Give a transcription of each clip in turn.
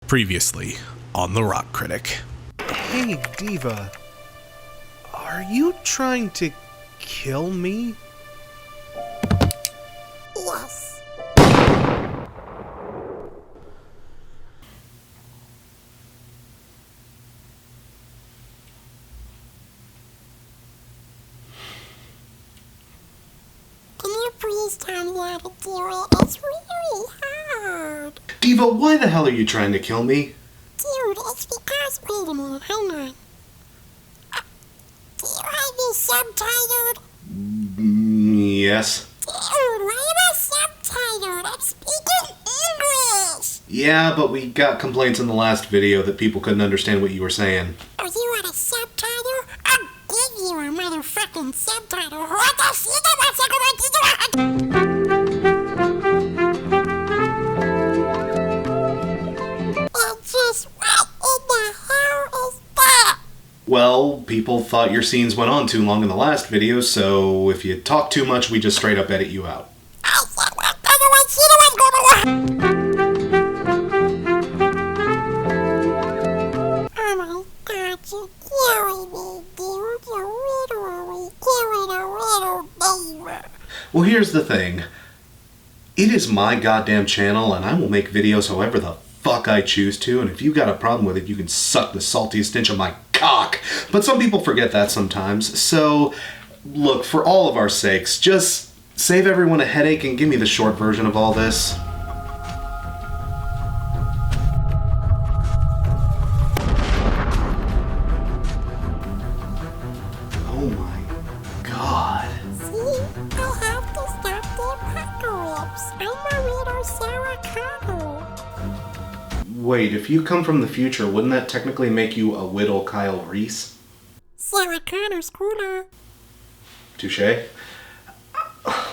Previously on the Rock Critic. Hey, D.Va. Are you trying to kill me? Yes. Can you please tell me how to do it? It's really hard. D.Va, why the hell are you trying to kill me? Dude, it's because... Wait a minute, hang on. Do you have me subtitled? Yes. Dude, why am I subtitled? I'm speaking English! Yeah, but we got complaints in the last video that people couldn't understand what you were saying. Are you want a subtitle? I'll give you a motherfucking subtitle. What the shit am I talking about? What in the hell is that? Well, people thought your scenes went on too long in the last video, so if you talk too much, we just straight up edit you out. I said what the one shit was going on. Oh my god, you're killing me, dude. You're literally killing a little baby. Well, here's the thing. It is my goddamn channel, and I will make videos however the fuck I choose to, and if you got a problem with it, you can suck the saltiest stench of my cock. But some people forget that sometimes, so look, for all of our sakes, just save everyone a headache and give me the short version of all this. Oh my god. See, I'll have to stop the apocalypse. I'm Marino Saracano. Wait, if you come from the future, wouldn't that technically make you a Whittle Kyle Reese? Saracano's cooler. Touché.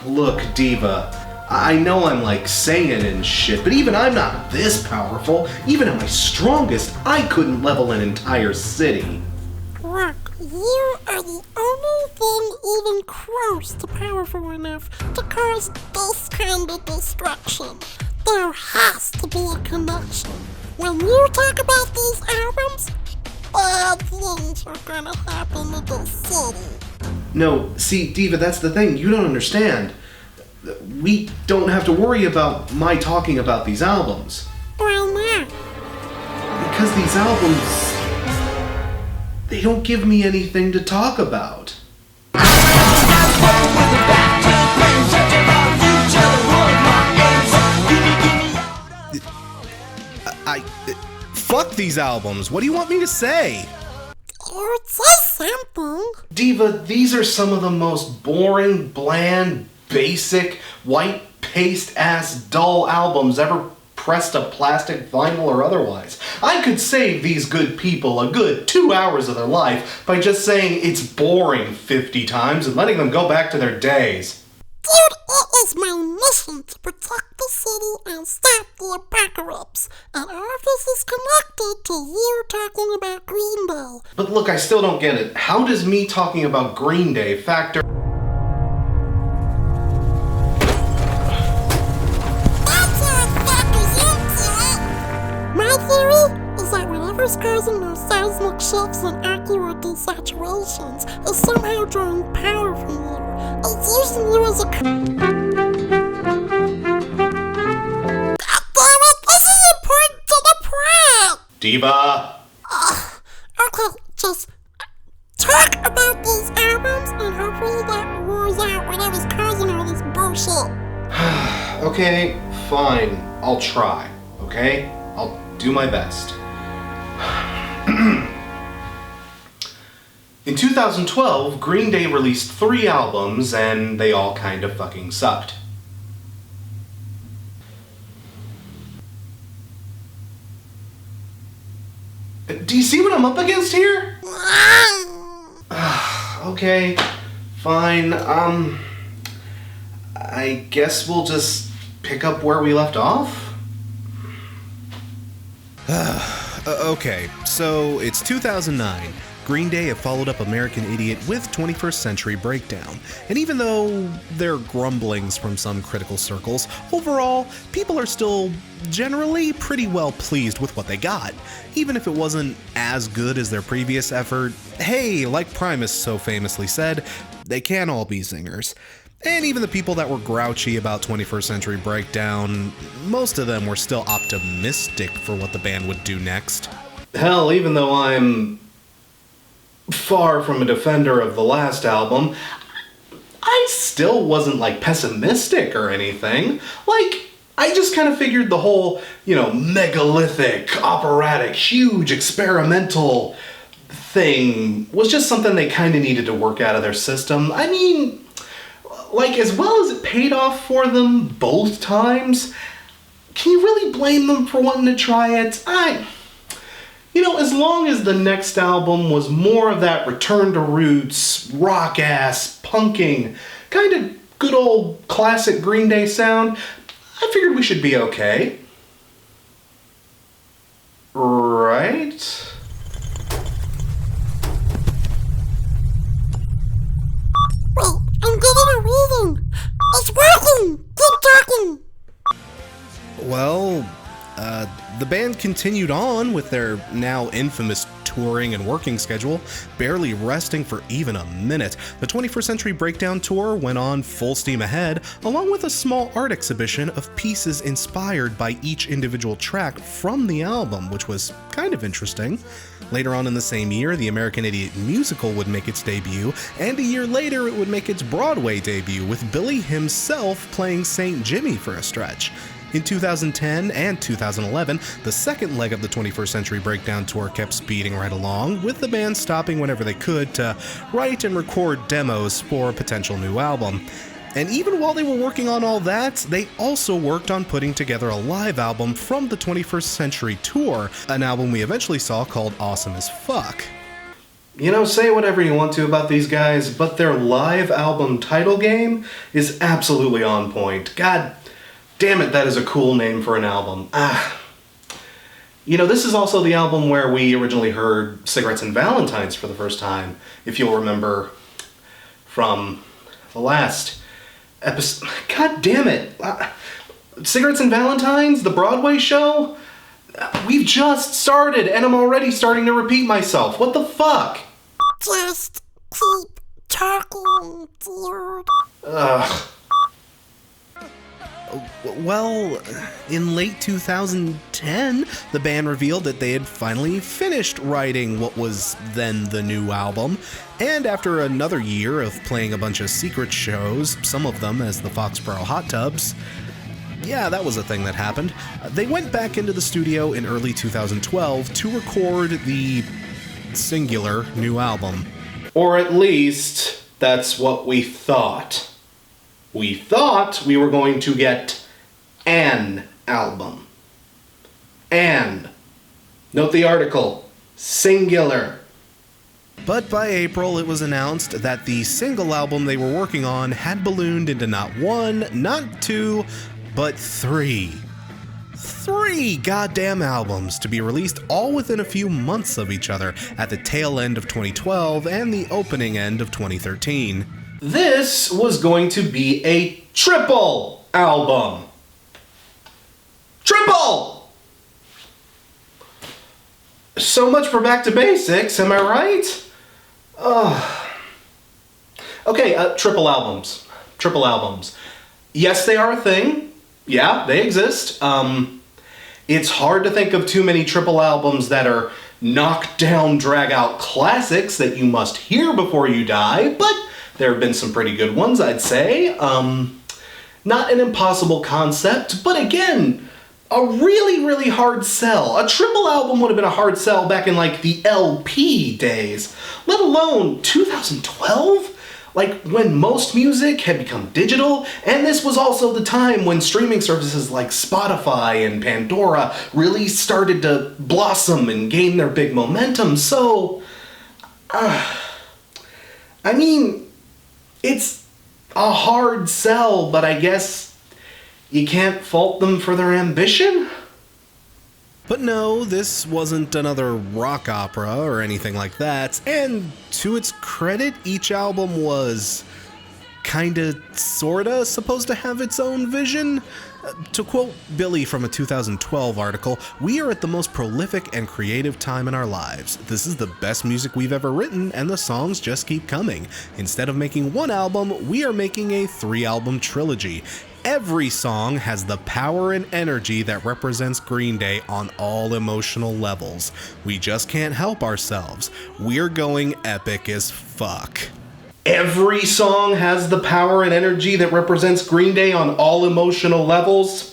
Look, D.Va, I know I'm like Saiyan and shit, but even I'm not this powerful. Even at my strongest, I couldn't level an entire city. Look, you are the only thing even close to powerful enough to cause this kind of destruction. There has to be a connection. When you talk about these albums, bad things are gonna happen to the city. No, see, D.Va, that's the thing. You don't understand. We don't have to worry about my talking about these albums. Why not? Because these albums, they don't give me anything to talk about. Fuck these albums. What do you want me to say? Or say something. D.Va, these are some of the most boring, bland, basic, white paste-ass, dull albums ever pressed to plastic, vinyl, or otherwise. I could save these good people a good 2 hours of their life by just saying it's boring 50 times and letting them go back to their days. Dude, it is my mission to protect the city and stop the apocalypse. And all of this is connected to you talking about Green Day. But look, I still don't get it. How does me talking about Green Day factor... That's how it factors into it. My theory is that whatever's causing those seismic shifts and accurate desaturations is somehow drawing power from you. It's using you as a... God damn it, this is important to the plot! D.Va! Okay, just talk about these albums and hopefully that rules out whatever's causing all this bullshit. Okay, fine. I'll try, okay? I'll do my best. In 2012, Green Day released 3 albums, and they all kind of fucking sucked. Do you see what I'm up against here? Okay, fine, I guess we'll just pick up where we left off? Okay, so it's 2009. Green Day have followed up American Idiot with 21st Century Breakdown, and even though there are grumblings from some critical circles, overall, people are still generally pretty well pleased with what they got. Even if it wasn't as good as their previous effort, hey, like Primus so famously said, they can't all be zingers. And even the people that were grouchy about 21st Century Breakdown, most of them were still optimistic for what the band would do next. Hell, even though I'm far from a defender of the last album, I still wasn't, like, pessimistic or anything. Like, I just kind of figured the whole, megalithic, operatic, huge, experimental thing was just something they kind of needed to work out of their system. I mean, like, as well as it paid off for them both times, can you really blame them for wanting to try it? As long as the next album was more of that return to roots, rock-ass, punking, kind of good old classic Green Day sound, I figured we should be okay. Right? Wait, I'm getting a reading. It's working. Keep talking. Well, the band continued on with their now infamous touring and working schedule, barely resting for even a minute. The 21st Century Breakdown tour went on full steam ahead, along with a small art exhibition of pieces inspired by each individual track from the album, which was kind of interesting. Later on in the same year, the American Idiot musical would make its debut, and a year later it would make its Broadway debut, with Billy himself playing St. Jimmy for a stretch. In 2010 and 2011, the second leg of the 21st Century Breakdown tour kept speeding right along, with the band stopping whenever they could to write and record demos for a potential new album. And even while they were working on all that, they also worked on putting together a live album from the 21st Century tour, an album we eventually saw called Awesome as Fuck. Say whatever you want to about these guys, but their live album title game is absolutely on point. God damn it, that is a cool name for an album. This is also the album where we originally heard Cigarettes and Valentines for the first time, if you'll remember from the last episode. God damn it. Cigarettes and Valentines, the Broadway show? We've just started, and I'm already starting to repeat myself. What the fuck? Just keep talking, dude. Ugh. Well, in late 2010, the band revealed that they had finally finished writing what was then the new album, and after another year of playing a bunch of secret shows, some of them as the Foxborough Hot Tubs, yeah, that was a thing that happened, they went back into the studio in early 2012 to record the singular new album. Or at least, that's what we thought. We thought we were going to get an album. An. Note the article. Singular. But by April, it was announced that the single album they were working on had ballooned into not one, not two, but three. 3 goddamn albums to be released all within a few months of each other at the tail end of 2012 and the opening end of 2013. This was going to be a triple album. Triple! So much for back to basics, am I right? Okay, triple albums. Triple albums. Yes, they are a thing. Yeah, they exist. It's hard to think of too many triple albums that are knockdown, drag-out classics that you must hear before you die, but there have been some pretty good ones, I'd say. Not an impossible concept, but again, a really, really hard sell. A triple album would have been a hard sell back in, like, the LP days, let alone 2012? Like, when most music had become digital, and this was also the time when streaming services like Spotify and Pandora really started to blossom and gain their big momentum, so... I mean, it's a hard sell, but I guess you can't fault them for their ambition? But no, this wasn't another rock opera or anything like that, and to its credit, each album was kinda, sorta supposed to have its own vision. To quote Billy from a 2012 article, "We are at the most prolific and creative time in our lives. This is the best music we've ever written, and the songs just keep coming. Instead of making one album, we are making a 3-album trilogy. Every song has the power and energy that represents Green Day on all emotional levels. We just can't help ourselves. We're going epic as fuck." Every song has the power and energy that represents Green Day on all emotional levels.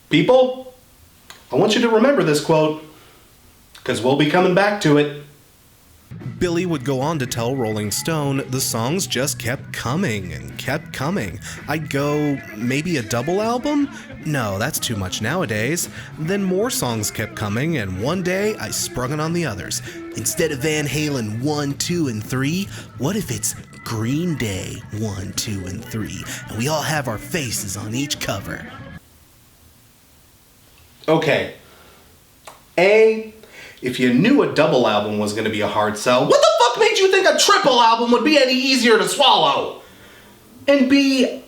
People, I want you to remember this quote, because we'll be coming back to it. Billy would go on to tell Rolling Stone, "The songs just kept coming and kept coming. I'd go, maybe a double album? No, that's too much nowadays. Then more songs kept coming, and one day I sprung it on the others. Instead of Van Halen 1, 2, and 3, what if it's Green Day 1, 2, and 3, and we all have our faces on each cover?" Okay. If you knew a double album was going to be a hard sell, what the fuck made you think a triple album would be any easier to swallow? And B,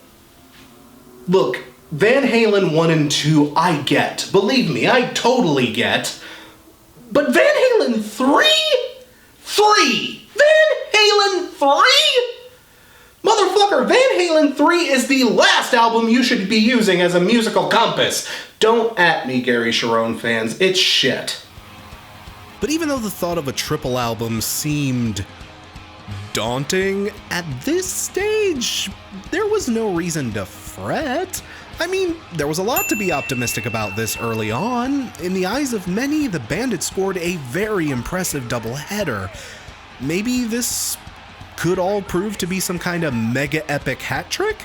look, Van Halen 1 and 2, I get. Believe me, I totally get. But Van Halen 3? 3! Van Halen 3? Motherfucker, Van Halen 3 is the last album you should be using as a musical compass. Don't at me, Gary Cherone fans. It's shit. But even though the thought of a triple album seemed daunting, at this stage, there was no reason to fret. I mean, there was a lot to be optimistic about this early on. In the eyes of many, the band had scored a very impressive doubleheader. Maybe this could all prove to be some kind of mega epic hat trick?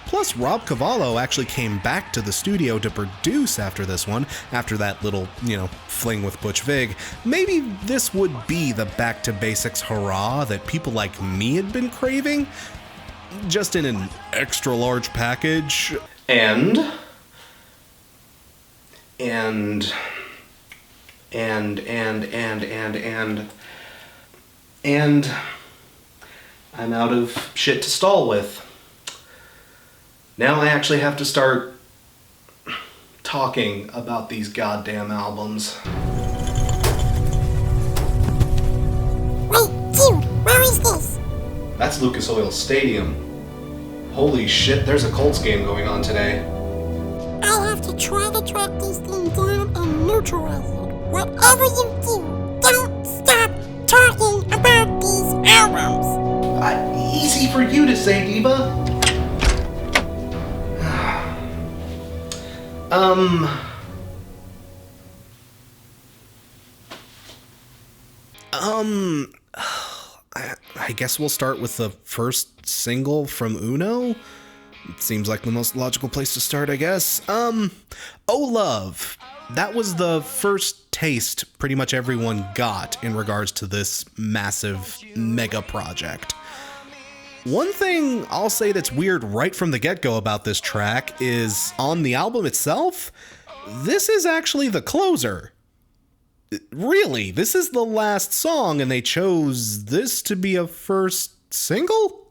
Plus, Rob Cavallo actually came back to the studio to produce after this one, after that little, fling with Butch Vig. Maybe this would be the back to basics hurrah that people like me had been craving, just in an extra large package. And I'm out of shit to stall with. Now I actually have to start talking about these goddamn albums. Wait, dude, where is this? That's Lucas Oil Stadium. Holy shit, there's a Colts game going on today. I'll have to try to track this thing down and neutralize it. Whatever you do, don't stop talking about these albums. Easy for you to say, D.Va. I guess we'll start with the first single from Uno. It seems like the most logical place to start, I guess. Oh Love. That was the first taste pretty much everyone got in regards to this massive mega project. One thing I'll say that's weird right from the get-go about this track is on the album itself, this is actually the closer. Really, this is the last song and they chose this to be a first single?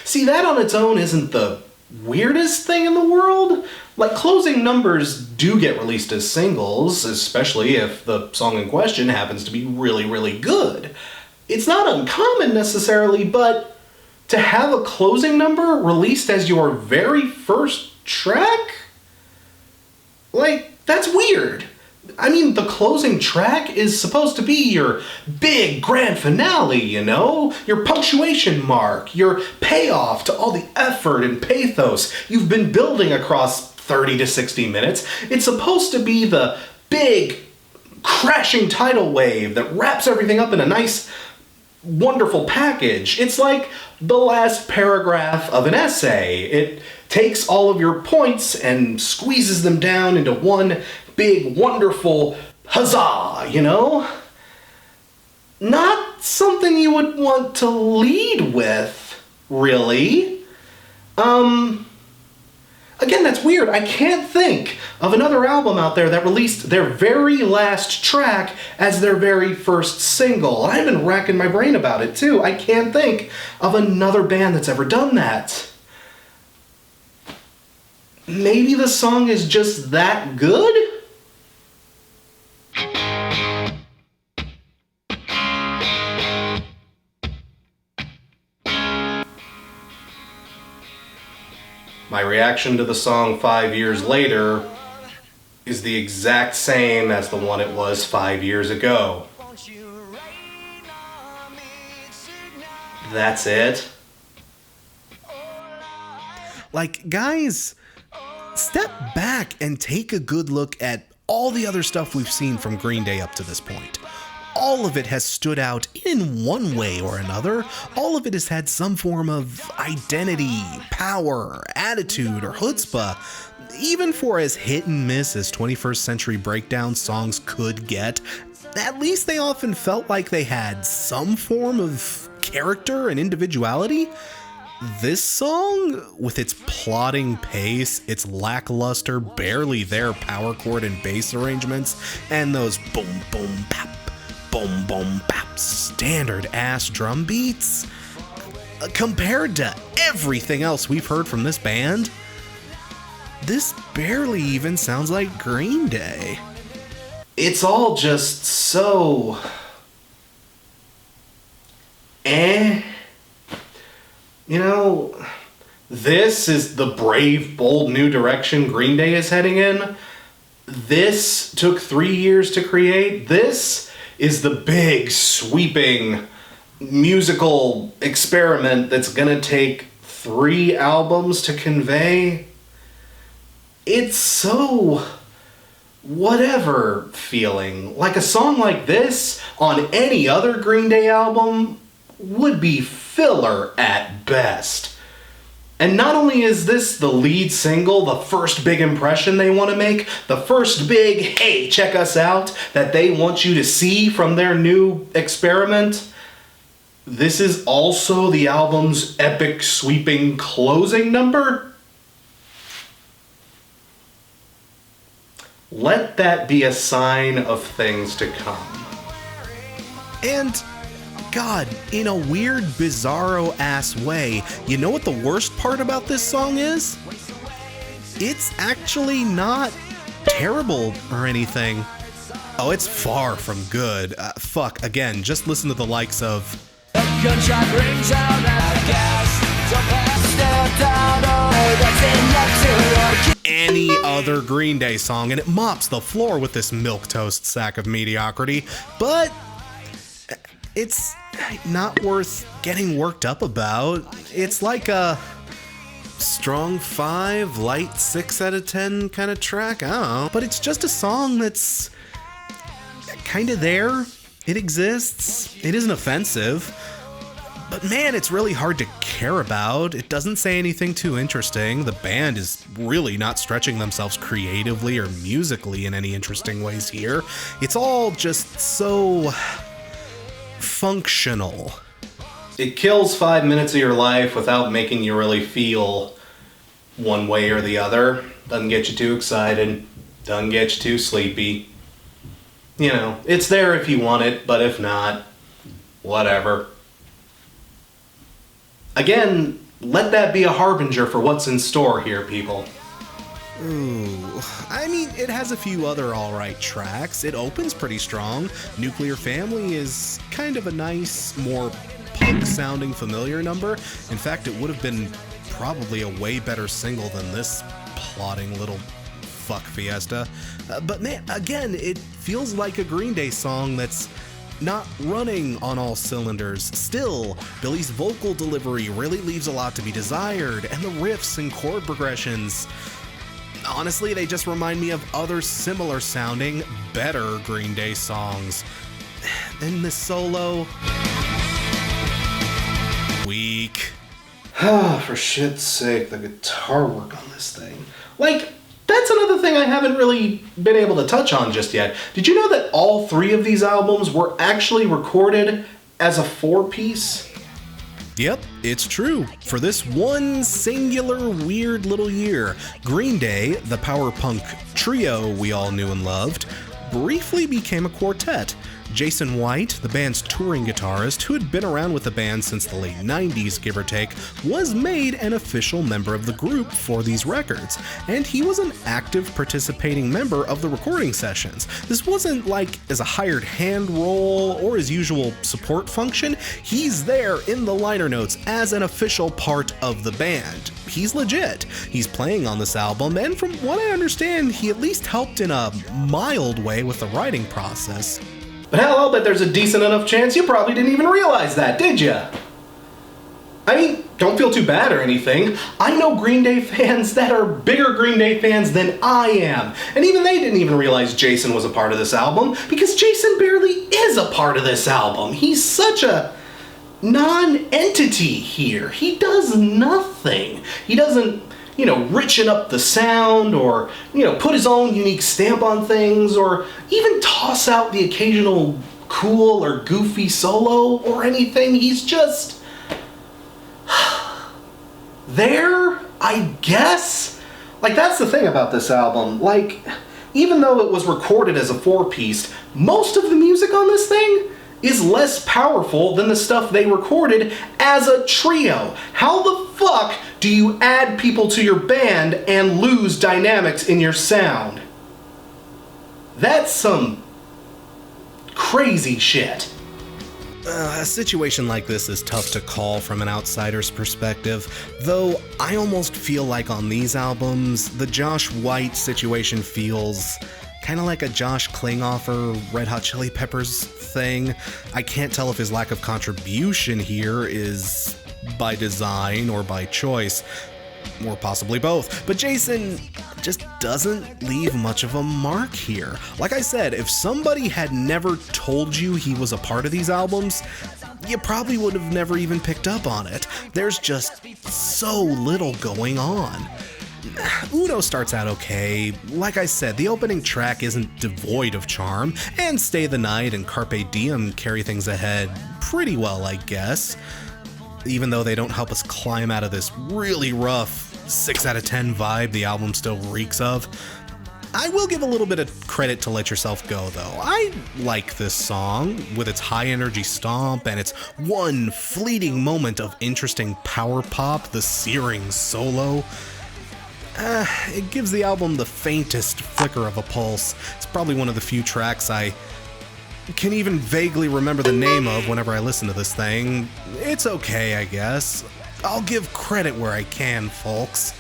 See, that on its own isn't the weirdest thing in the world. Like, closing numbers do get released as singles, especially if the song in question happens to be really, really good. It's not uncommon necessarily, but to have a closing number released as your very first track? Like, that's weird. I mean, the closing track is supposed to be your big grand finale, your punctuation mark, your payoff to all the effort and pathos you've been building across 30 to 60 minutes. It's supposed to be the big crashing tidal wave that wraps everything up in a nice, wonderful package. It's like the last paragraph of an essay. It takes all of your points and squeezes them down into one big, wonderful huzzah, Not something you would want to lead with, really. Again, that's weird. I can't think of another album out there that released their very last track as their very first single. And I've been racking my brain about it too. I can't think of another band that's ever done that. Maybe the song is just that good? My reaction to the song 5 years later is the exact same as the one it was 5 years ago. That's it. Like, guys, step back and take a good look at all the other stuff we've seen from Green Day up to this point. All of it has stood out in one way or another. All of it has had some form of identity, power, attitude, or chutzpah. Even for as hit and miss as 21st Century Breakdown songs could get, at least they often felt like they had some form of character and individuality. This song, with its plodding pace, its lackluster, barely there power chord and bass arrangements, and those boom boom bap, boom boom bap standard ass drum beats, compared to everything else we've heard from this band, this barely even sounds like Green Day. It's all just so... You know, this is the brave, bold new direction Green Day is heading in. This took 3 years to create. This is the big, sweeping musical experiment that's gonna take 3 albums to convey. It's so whatever feeling. Like a song like this on any other Green Day album would be filler at best. And not only is this the lead single, the first big impression they want to make, the first big, hey, check us out, that they want you to see from their new experiment, this is also the album's epic, sweeping closing number. Let that be a sign of things to come. And God, in a weird, bizarro-ass way, you know what the worst part about this song is? It's actually not terrible or anything. Oh, it's far from good. Fuck, again, just listen to the likes of... any other Green Day song, and it mops the floor with this milquetoast sack of mediocrity, but... it's not worth getting worked up about. It's like a strong 5, light 6 out of 10 kind of track. I don't know. But it's just a song that's kind of there. It exists. It isn't offensive. But man, it's really hard to care about. It doesn't say anything too interesting. The band is really not stretching themselves creatively or musically in any interesting ways here. It's all just so... functional. It kills 5 minutes of your life without making you really feel one way or the other. Doesn't get you too excited. Doesn't get you too sleepy. You know, it's there if you want it, but if not, whatever. Again, let that be a harbinger for what's in store here, people. Ooh, I mean, it has a few other alright tracks. It opens pretty strong. Nuclear Family is kind of a nice, more punk-sounding familiar number. In fact, it would have been probably a way better single than this plodding little fuck fiesta. But man, again, it feels like a Green Day song that's not running on all cylinders. Still, Billy's vocal delivery really leaves a lot to be desired, and the riffs and chord progressions... honestly, they just remind me of other similar sounding, better Green Day songs. And the solo... weak. For shit's sake, the guitar work on this thing. Like, that's another thing I haven't really been able to touch on just yet. Did you know that all 3 of these albums were actually recorded as a 4-piece? Yep, it's true. For this one singular weird little year, Green Day, the power punk trio we all knew and loved, briefly became a quartet. Jason White, the band's touring guitarist, who had been around with the band since the late 90s, give or take, was made an official member of the group for these records, and he was an active participating member of the recording sessions. This wasn't like as a hired hand role or his usual support function. He's there in the liner notes as an official part of the band. He's legit. He's playing on this album, and from what I understand, he at least helped in a mild way with the writing process. But hell, I'll bet there's a decent enough chance you probably didn't even realize that, did ya? I mean, don't feel too bad or anything. I know Green Day fans that are bigger Green Day fans than I am. And even they didn't even realize Jason was a part of this album, because Jason barely is a part of this album. He's such a non-entity here. He does nothing. He doesn't, richen up the sound or, put his own unique stamp on things or even toss out the occasional cool or goofy solo or anything. He's just there, I guess. Like, that's the thing about this album. Like, even though it was recorded as a 4-piece, most of the music on this thing is less powerful than the stuff they recorded as a trio. How the fuck do you add people to your band and lose dynamics in your sound? That's some crazy shit. A situation like this is tough to call from an outsider's perspective, though I almost feel like on these albums, the Josh White situation feels kind of like a Josh Klinghoffer Red Hot Chili Peppers thing. I can't tell if his lack of contribution here is by design or by choice, or possibly both. But Jason just doesn't leave much of a mark here. Like I said, if somebody had never told you he was a part of these albums, you probably would have never even picked up on it. There's just so little going on. Uno starts out okay. Like I said, the opening track isn't devoid of charm, and Stay the Night and Carpe Diem carry things ahead pretty well, I guess. Even though they don't help us climb out of this really rough 6 out of 10 vibe the album still reeks of. I will give a little bit of credit to Let Yourself Go, though. I like this song, with its high-energy stomp and its one fleeting moment of interesting power pop, the searing solo. It gives the album the faintest flicker of a pulse. It's probably one of the few tracks I can even vaguely remember the name of whenever I listen to this thing. It's okay, I guess. I'll give credit where I can, folks.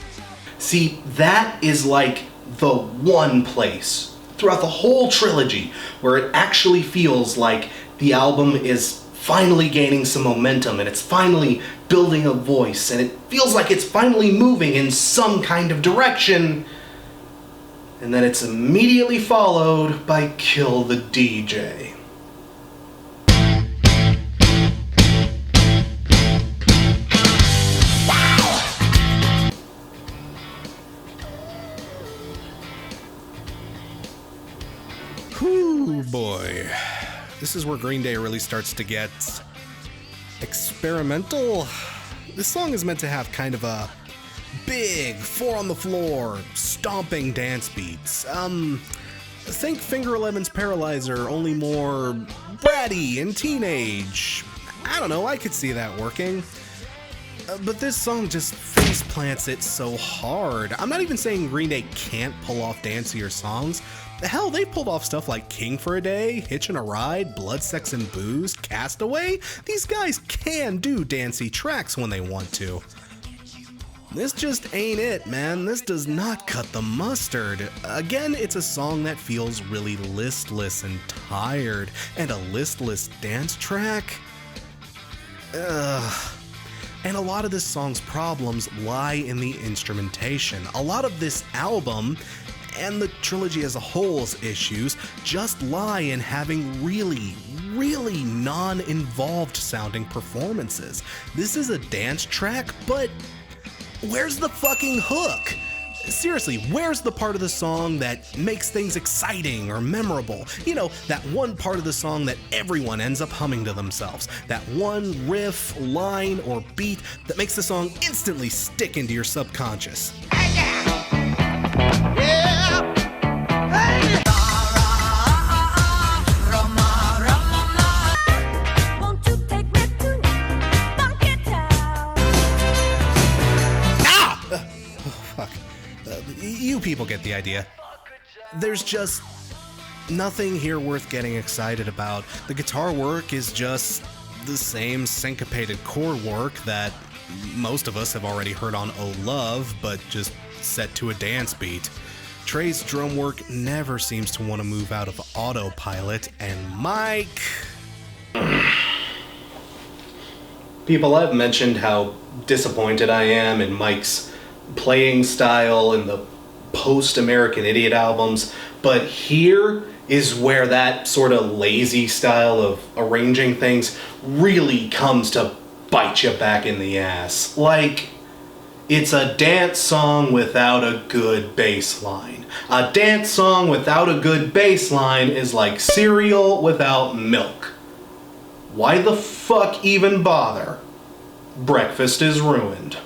See, that is like the one place throughout the whole trilogy where it actually feels like the album is finally gaining some momentum and it's finally building a voice and it feels like it's finally moving in some kind of direction. And then it's immediately followed by Kill the DJ. Whew, boy. This is where Green Day really starts to get experimental. This song is meant to have kind of a big, 4 on the floor, stomping dance beats. Think Finger Eleven's Paralyzer, only more bratty and teenage. I don't know, I could see that working. But this song just face plants it so hard. I'm not even saying Green Day can't pull off dancier songs. Hell, they pulled off stuff like King for a Day, Hitchin' a Ride, Blood, Sex, and Booze, Castaway. These guys can do dancey tracks when they want to. This just ain't it, man. This does not cut the mustard. Again, it's a song that feels really listless and tired, and a listless dance track? Ugh. And a lot of this song's problems lie in the instrumentation. A lot of this album, and the trilogy as a whole's issues, just lie in having really non-involved sounding performances. This is a dance track, but where's the fucking hook? Seriously, where's the part of the song that makes things exciting or memorable? You know, that one part of the song that everyone ends up humming to themselves. That one riff, line, or beat that makes the song instantly stick into your subconscious. You people get the idea. There's just nothing here worth getting excited about. The guitar work is just the same syncopated chord work that most of us have already heard on Oh Love, but just set to a dance beat. Trey's drum work never seems to want to move out of autopilot, and Mike... People, I've mentioned how disappointed I am in Mike's playing style in the post-American Idiot albums, but here is where that sort of lazy style of arranging things really comes to bite you back in the ass. Like, it's a dance song without a good bass line. A dance song without a good bass line is like cereal without milk. Why the fuck even bother? Breakfast is ruined.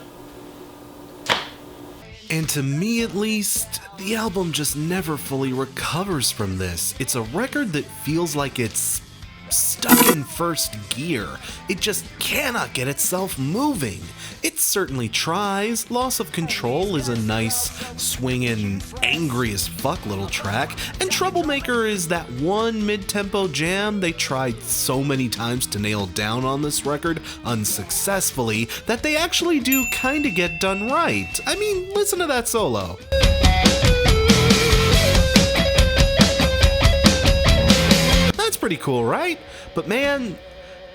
And to me at least, the album just never fully recovers from this. It's a record that feels like it's stuck in first gear. It just cannot get itself moving. It certainly tries. Loss of Control is a nice, swinging, angry as fuck little track, and Troublemaker is that one mid-tempo jam they tried so many times to nail down on this record unsuccessfully that they actually do kinda get done right. I mean, listen to that solo. That's pretty cool, right? But man,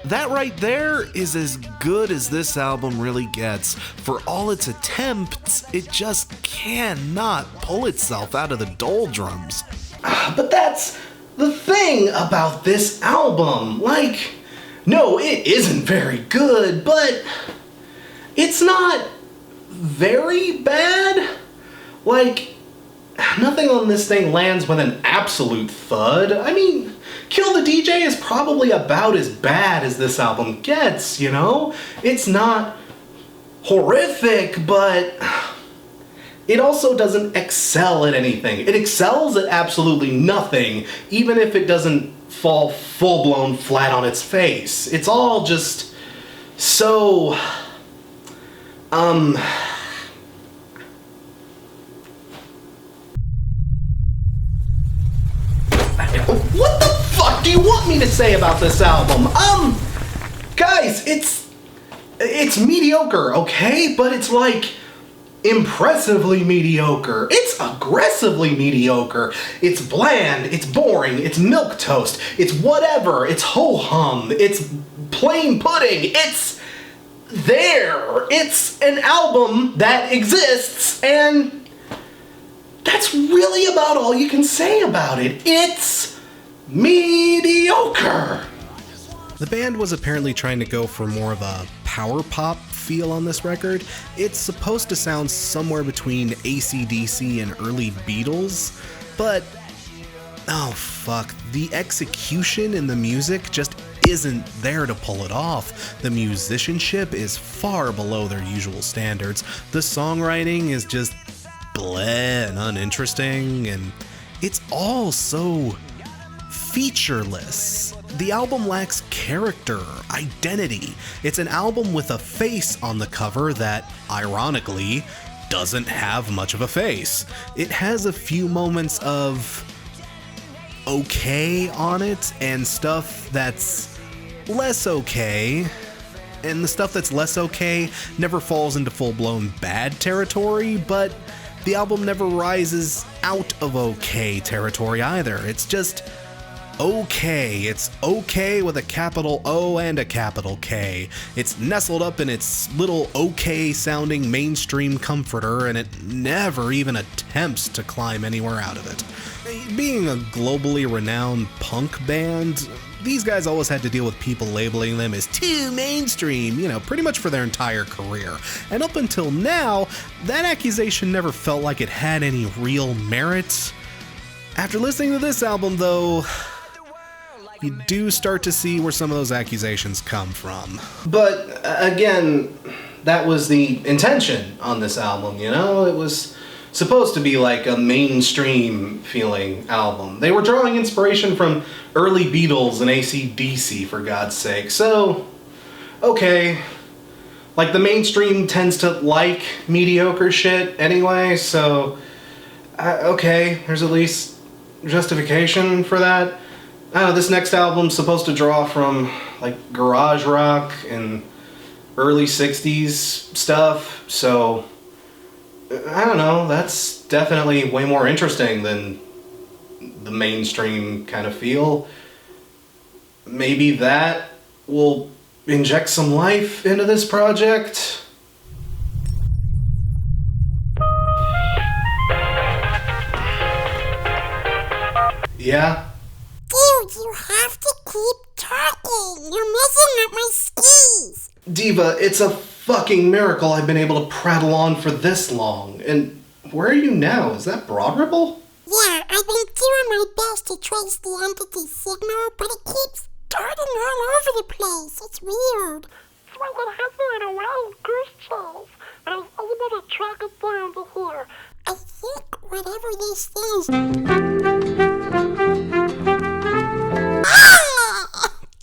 that right there is as good as this album really gets. For all its attempts, it just cannot pull itself out of the doldrums. But that's the thing about this album. Like, no, it isn't very good, but it's not very bad. Like, nothing on this thing lands with an absolute thud. I mean, Kill the DJ is probably about as bad as this album gets, you know? It's not horrific, but it also doesn't excel at anything. It excels at absolutely nothing, even if it doesn't fall full-blown flat on its face. It's all just so... What the fuck do you want me to say about this album? Guys, it's mediocre, okay? But it's like impressively mediocre. It's aggressively mediocre. It's bland, it's boring, it's milquetoast, it's whatever, it's ho-hum, it's plain pudding, it's there. It's an album that exists, and that's really about all you can say about it. It's mediocre. The band was apparently trying to go for more of a power pop feel on this record. It's supposed to sound somewhere between AC/DC and early Beatles, but oh fuck, the execution in the music just isn't there to pull it off. The musicianship is far below their usual standards. The songwriting is just bleh and uninteresting, and it's all so featureless. The album lacks character, identity. It's an album with a face on the cover that, ironically, doesn't have much of a face. It has a few moments of okay on it and stuff that's less okay, and the stuff that's less okay never falls into full-blown bad territory, but the album never rises out of okay territory either. It's just okay. It's okay with a capital O and a capital K. It's nestled up in its little okay sounding mainstream comforter, and it never even attempts to climb anywhere out of it. Being a globally renowned punk band, these guys always had to deal with people labeling them as too mainstream, pretty much for their entire career. And up until now, that accusation never felt like it had any real merit. After listening to this album, though, you do start to see where some of those accusations come from. But, again, that was the intention on this album, It was supposed to be like a mainstream feeling album. They were drawing inspiration from early Beatles and AC/DC, for God's sake. So, okay. Like, the mainstream tends to like mediocre shit anyway, so, okay, there's at least justification for that. This next album's supposed to draw from, like, garage rock and early 60s stuff, so I don't know, that's definitely way more interesting than the mainstream kind of feel. Maybe that will inject some life into this project. Yeah? Dude, you have to keep talking. You're messing up my skis. D.Va, it's a fucking miracle I've been able to prattle on for this long. And where are you now? Is that Broad Ripple? Yeah, I've been doing my best to trace the entity signal, but it keeps darting all over the place. It's weird. So I've been hunting in a wild goose chase, but I was able to track it down to here. I think whatever this is...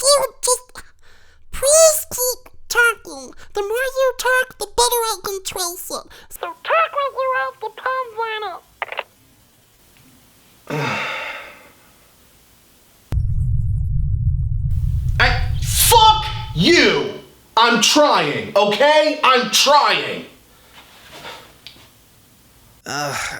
Dude, just... Please keep talking. The more you talk, the better I can trace it. So talk when you have the palms line up. Fuck you! I'm trying, okay? I'm trying!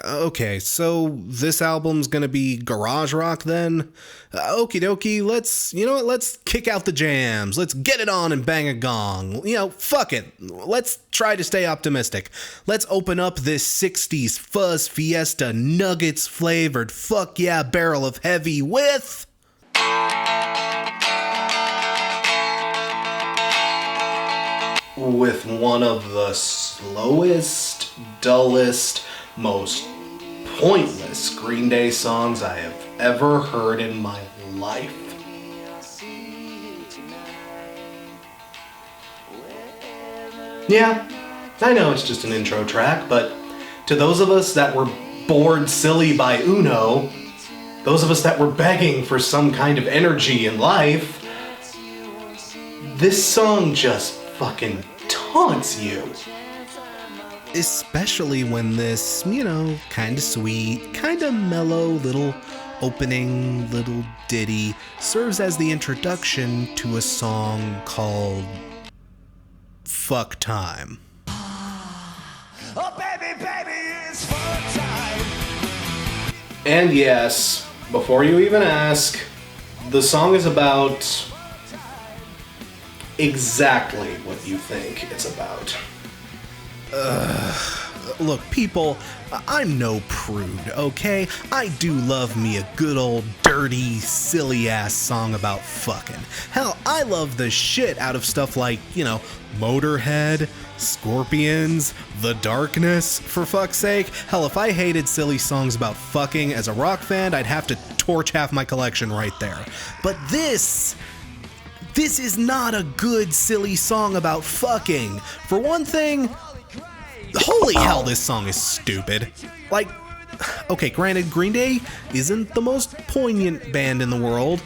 Okay, so this album's gonna be garage rock then? Okie dokie, let's kick out the jams. Let's get it on and bang a gong. Fuck it. Let's try to stay optimistic. Let's open up this 60s fuzz fiesta nuggets flavored fuck yeah barrel of heavy with... With one of the slowest, dullest, most pointless Green Day songs I have ever heard in my life. Yeah, I know it's just an intro track, but to those of us that were bored silly by Uno, those of us that were begging for some kind of energy in life, this song just fucking taunts you. Especially when this, kinda sweet, kinda mellow little opening little ditty serves as the introduction to a song called Fuck Time. Oh baby, baby, it's fuck time. And yes, before you even ask, the song is about exactly what you think it's about. Look, people, I'm no prude, okay? I do love me a good old dirty, silly-ass song about fucking. Hell, I love the shit out of stuff like, Motorhead, Scorpions, The Darkness, for fuck's sake. Hell, if I hated silly songs about fucking as a rock fan, I'd have to torch half my collection right there. But this is not a good, silly song about fucking. For one thing, holy hell, this song is stupid. Like, okay, granted, Green Day isn't the most poignant band in the world,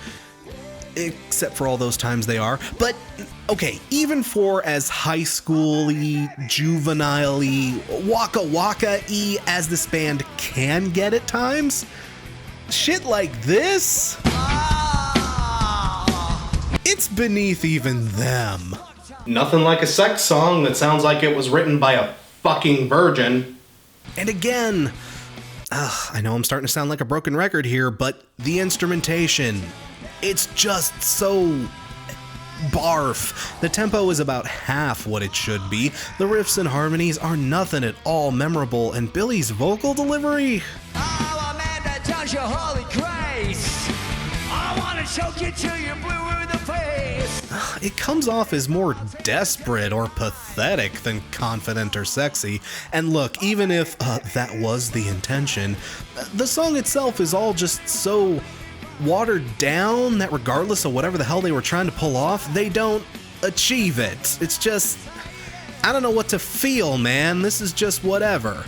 except for all those times they are, but, okay, even for as high school-y, juvenile-y, waka waka-y as this band can get at times, shit like this, it's beneath even them. Nothing like a sex song that sounds like it was written by a fucking virgin. And again, I know I'm starting to sound like a broken record here, but the instrumentation, it's just so barf. The tempo is about half what it should be. The riffs and harmonies are nothing at all memorable, and Billy's vocal delivery... Oh, Amanda, touch your holy grace. I wanna choke you till you're blue in the face. It comes off as more desperate or pathetic than confident or sexy. And look, even if that was the intention, the song itself is all just so watered down that regardless of whatever the hell they were trying to pull off, they don't achieve it. It's just, I don't know what to feel, man. This is just whatever.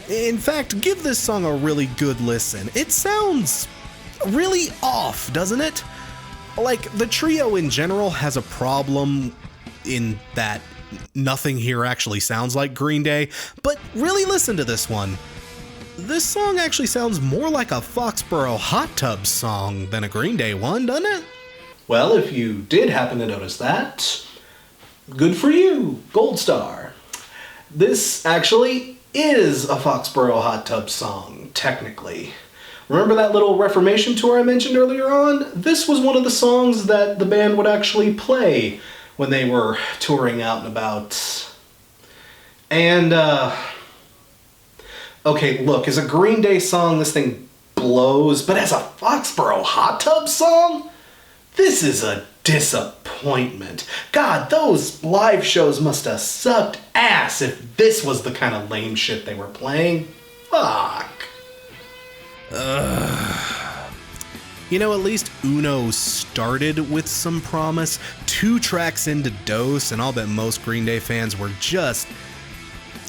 In fact, give this song a really good listen. It sounds really off, doesn't it? Like, the trio in general has a problem in that nothing here actually sounds like Green Day, but really listen to this one. This song actually sounds more like a Foxborough Hot Tub song than a Green Day one, doesn't it? Well, if you did happen to notice that, good for you, Gold Star. This actually is a Foxborough Hot Tub song, technically. Remember that little Reformation tour I mentioned earlier on? This was one of the songs that the band would actually play when they were touring out and about. And, okay, look, as a Green Day song, this thing blows, but as a Foxborough Hot Tub song, this is a disappointment. God, those live shows must have sucked ass if this was the kind of lame shit they were playing. Fuck. You know, at least Uno started with some promise. 2 tracks into Dose, and I'll bet most Green Day fans were just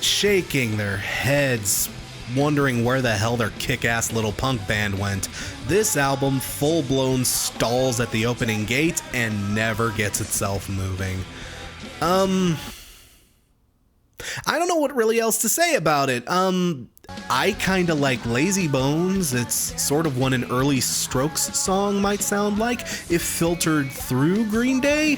shaking their heads, wondering where the hell their kick-ass little punk band went. This album full-blown stalls at the opening gate and never gets itself moving. I don't know what really else to say about it. I kinda like Lazy Bones. It's sort of what an early Strokes song might sound like if filtered through Green Day.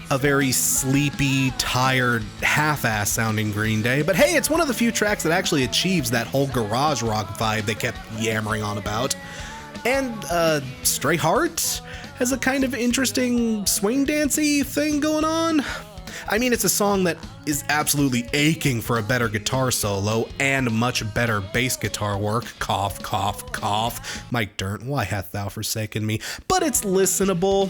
A very sleepy, tired, half-ass sounding Green Day, but hey, it's one of the few tracks that actually achieves that whole garage rock vibe they kept yammering on about. And, Stray Heart has a kind of interesting swing dancey thing going on. I mean, it's a song that is absolutely aching for a better guitar solo and much better bass guitar work. Cough, cough, cough. Mike Dirnt, why hast thou forsaken me? But it's listenable.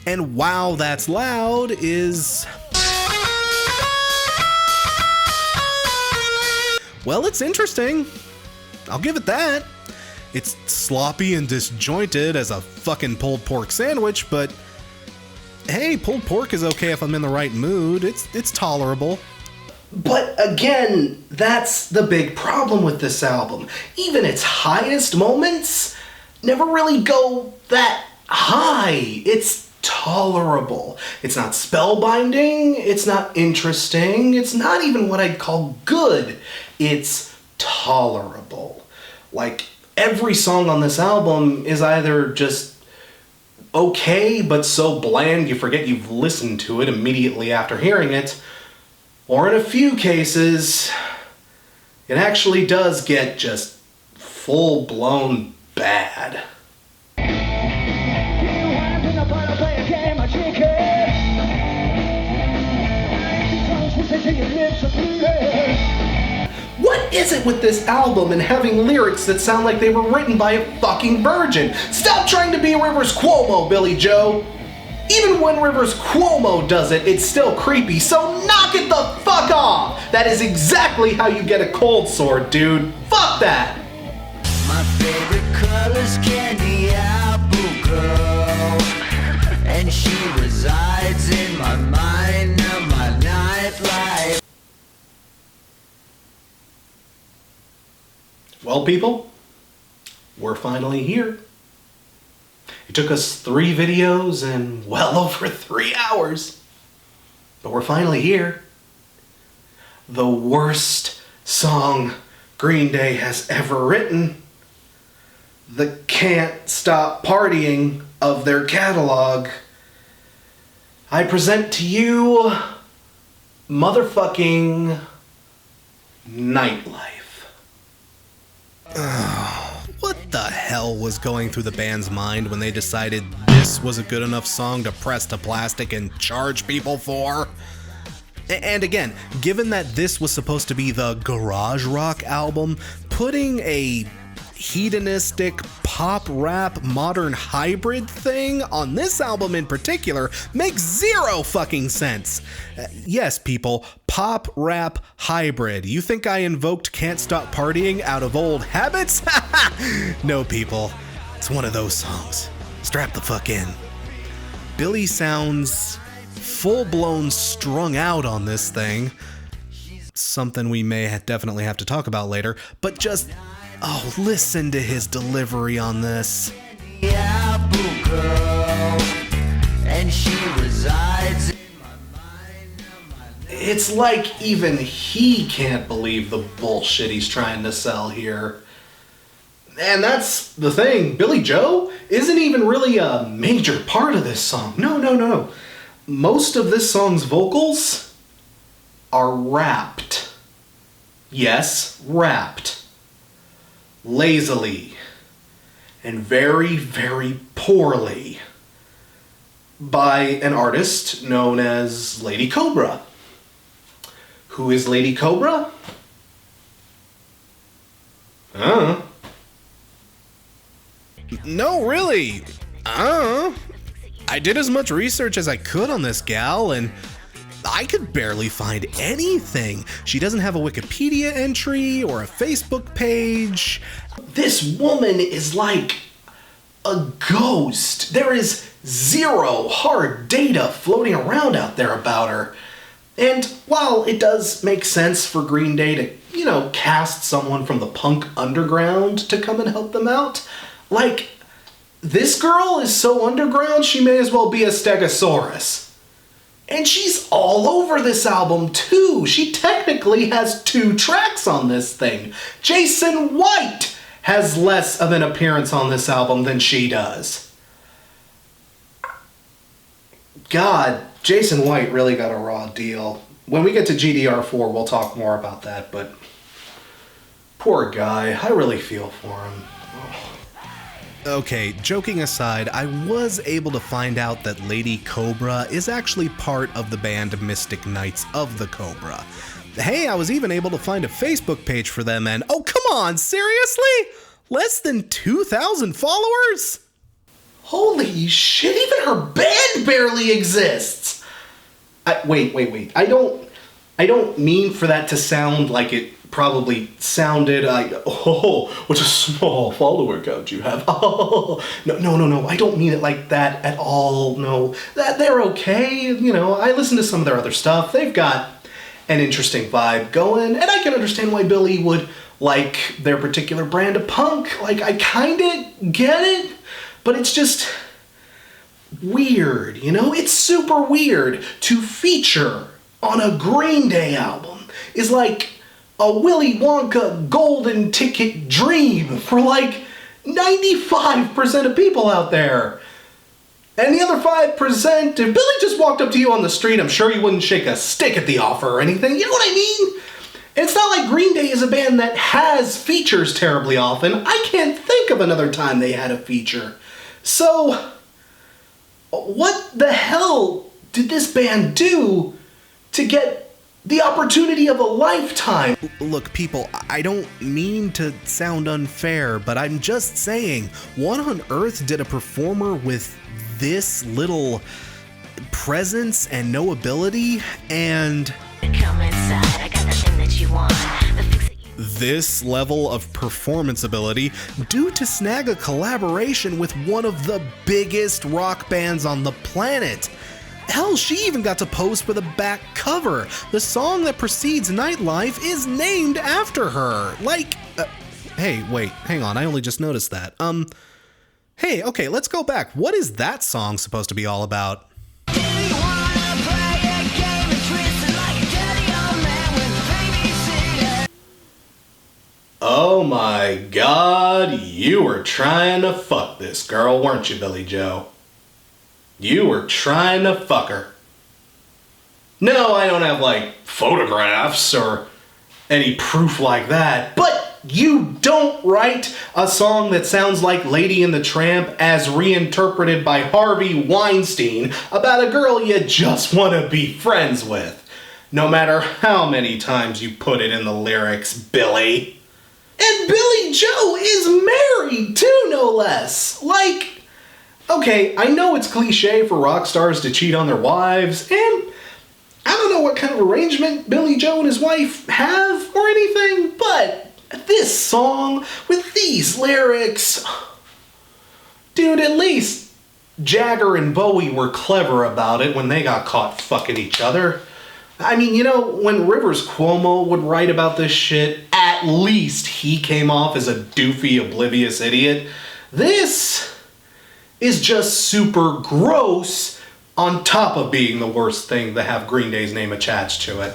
And Wow, That's Loud is... well, it's interesting. I'll give it that. It's sloppy and disjointed as a fucking pulled pork sandwich, but hey, pulled pork is okay if I'm in the right mood. It's tolerable. But again, that's the big problem with this album. Even its highest moments never really go that high. It's tolerable. It's not spellbinding. It's not interesting. It's not even what I'd call good. It's tolerable. Like, every song on this album is either just okay, but so bland you forget you've listened to it immediately after hearing it, or in a few cases, it actually does get just full-blown bad. What is it with this album and having lyrics that sound like they were written by a fucking virgin? Stop trying to be Rivers Cuomo, Billy Joe! Even when Rivers Cuomo does it, it's still creepy, so knock it the fuck off! That is exactly how you get a cold sore, dude. Fuck that! My favorite color's candy apple girl, and she resides in my mind of my nightlife. Well, people, we're finally here. It took us 3 videos and well over 3 hours, but we're finally here. The worst song Green Day has ever written. The Can't Stop Partying of their catalog. I present to you motherfucking Nightlife. What the hell was going through the band's mind when they decided this was a good enough song to press to plastic and charge people for? And again, given that this was supposed to be the garage rock album, putting a hedonistic, pop rap modern hybrid thing on this album in particular makes zero fucking sense. Yes, people, pop rap hybrid. You think I invoked Can't Stop Partying out of old habits? No, people. It's one of those songs. Strap the fuck in. Billy sounds full-blown strung out on this thing. Something we may definitely have to talk about later, but just, oh, listen to his delivery on this. The apple girl, and she resides in my mind. It's like even he can't believe the bullshit he's trying to sell here. And that's the thing, Billy Joe isn't even really a major part of this song. No. Most of this song's vocals are rapped. Yes, rapped. Lazily. And very, very poorly. By an artist known as Lady Cobra. Who is Lady Cobra? No, really. I did as much research as I could on this gal, and I could barely find anything. She doesn't have a Wikipedia entry or a Facebook page. This woman is like a ghost. There is zero hard data floating around out there about her. And while it does make sense for Green Day to, cast someone from the punk underground to come and help them out, like, this girl is so underground she may as well be a Stegosaurus. And she's all over this album too. She technically has 2 tracks on this thing. Jason White has less of an appearance on this album than she does. God, Jason White really got a raw deal. When we get to GDR4, we'll talk more about that, but poor guy, I really feel for him. Okay, joking aside, I was able to find out that Lady Cobra is actually part of the band Mystic Knights of the Cobra. Hey, I was even able to find a Facebook page for them, and oh, come on, seriously? Less than 2,000 followers? Holy shit, even her band barely exists! Wait. I don't mean for that to sound like it probably sounded like, oh, what a small follower count you have. Oh, no, I don't mean it like that at all. No, that they're okay. I listen to some of their other stuff. They've got an interesting vibe going, and I can understand why Billy would like their particular brand of punk. Like, I kinda get it, but it's just weird, It's super weird to feature on a Green Day album. Is like a Willy Wonka golden ticket dream for like 95% of people out there. And the other 5%, if Billy just walked up to you on the street, I'm sure you wouldn't shake a stick at the offer or anything. You know what I mean? It's not like Green Day is a band that has features terribly often. I can't think of another time they had a feature. So, what the hell did this band do to get the opportunity of a lifetime? Look, people, I don't mean to sound unfair, but I'm just saying, what on earth did a performer with this little presence and no ability and Come inside, I got the thing that you want. The fix it you this level of performance ability do to snag a collaboration with one of the biggest rock bands on the planet? Hell, she even got to pose for the back cover. The song that precedes Nightlife is named after her. Like, hey, wait, hang on, I only just noticed that. Hey, okay, let's go back. What is that song supposed to be all about? Oh my god, you were trying to fuck this girl, weren't you, Billy Joe? You were trying to fuck her. No, I don't have, like, photographs or any proof like that, but you don't write a song that sounds like Lady and the Tramp as reinterpreted by Harvey Weinstein about a girl you just want to be friends with. No matter how many times you put it in the lyrics, Billy. And Billy Joe is married too, no nonetheless. Like, okay, I know it's cliche for rock stars to cheat on their wives, and I don't know what kind of arrangement Billy Joe and his wife have or anything, but this song with these lyrics, dude, at least Jagger and Bowie were clever about it when they got caught fucking each other. I mean, you know, when Rivers Cuomo would write about this shit, at least he came off as a doofy, oblivious idiot. This is just super gross on top of being the worst thing to have Green Day's name attached to it.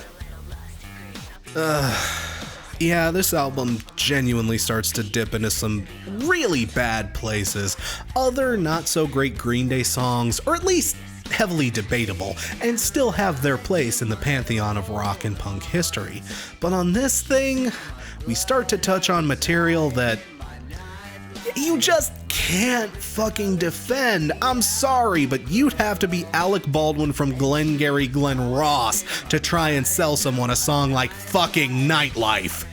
Yeah, this album genuinely starts to dip into some really bad places. Other not so great Green Day songs, or at least heavily debatable, and still have their place in the pantheon of rock and punk history. But on this thing, we start to touch on material that you just can't fucking defend. I'm sorry, but you'd have to be Alec Baldwin from Glengarry Glen Ross to try and sell someone a song like fucking Nightlife.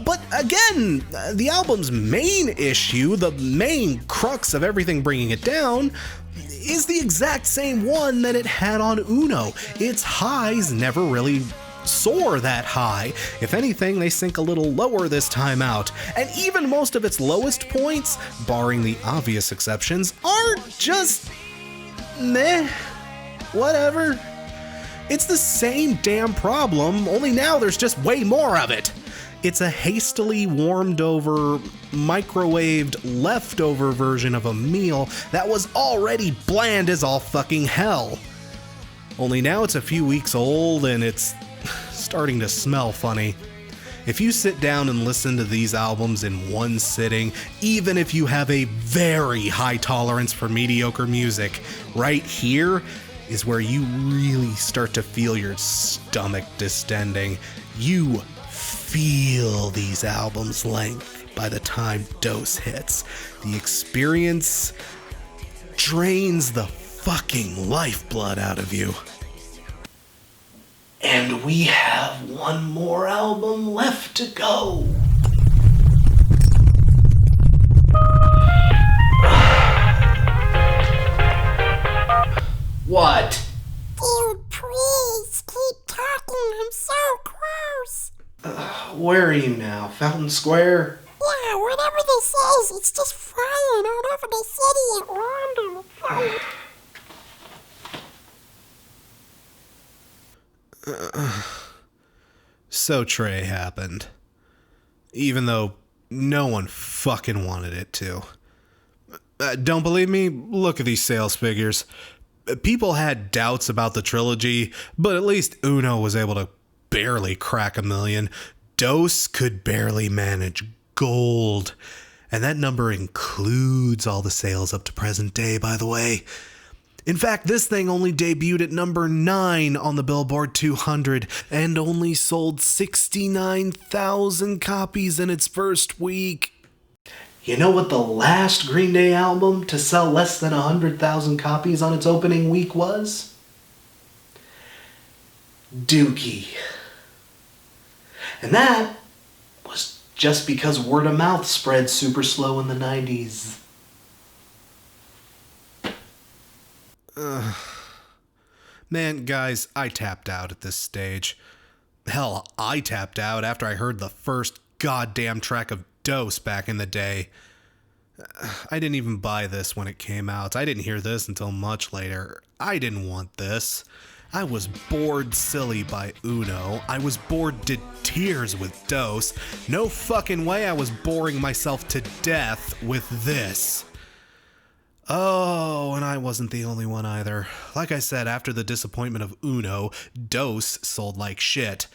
But again, the album's main issue, the main crux of everything bringing it down, is the exact same one that it had on Uno. Its highs never really soar that high. If anything, they sink a little lower this time out. And even most of its lowest points, barring the obvious exceptions, are just meh. Whatever. It's the same damn problem, only now there's just way more of it. It's a hastily warmed over, microwaved, leftover version of a meal that was already bland as all fucking hell. Only now it's a few weeks old and it's starting to smell funny. If you sit down and listen to these albums in one sitting, even if you have a very high tolerance for mediocre music, right here is where you really start to feel your stomach distending. You feel these albums' length by the time Dose hits. The experience drains the fucking lifeblood out of you. And we have one more album left to go. What? Dude, please keep talking. I'm so gross. Where are you now? Fountain Square? Yeah, whatever this is, it's just flying all over the city at random. So Trey happened. Even though no one fucking wanted it to. Don't believe me? Look at these sales figures. People had doubts about the trilogy, but at least Uno was able to barely crack 1 million. Dose could barely manage gold. And that number includes all the sales up to present day, by the way. In fact, this thing only debuted at number 9 on the Billboard 200 and only sold 69,000 copies in its first week. You know what the last Green Day album to sell less than 100,000 copies on its opening week was? Dookie. And that was just because word of mouth spread super slow in the 90s. Man, guys, I tapped out at this stage. Hell, I tapped out after I heard the first goddamn track of Dose back in the day. I didn't even buy this when it came out. I didn't hear this until much later. I didn't want this. I was bored silly by Uno. I was bored to tears with Dose. No fucking way I was boring myself to death with this. Oh, and I wasn't the only one either. Like I said, after the disappointment of Uno, Dose sold like shit.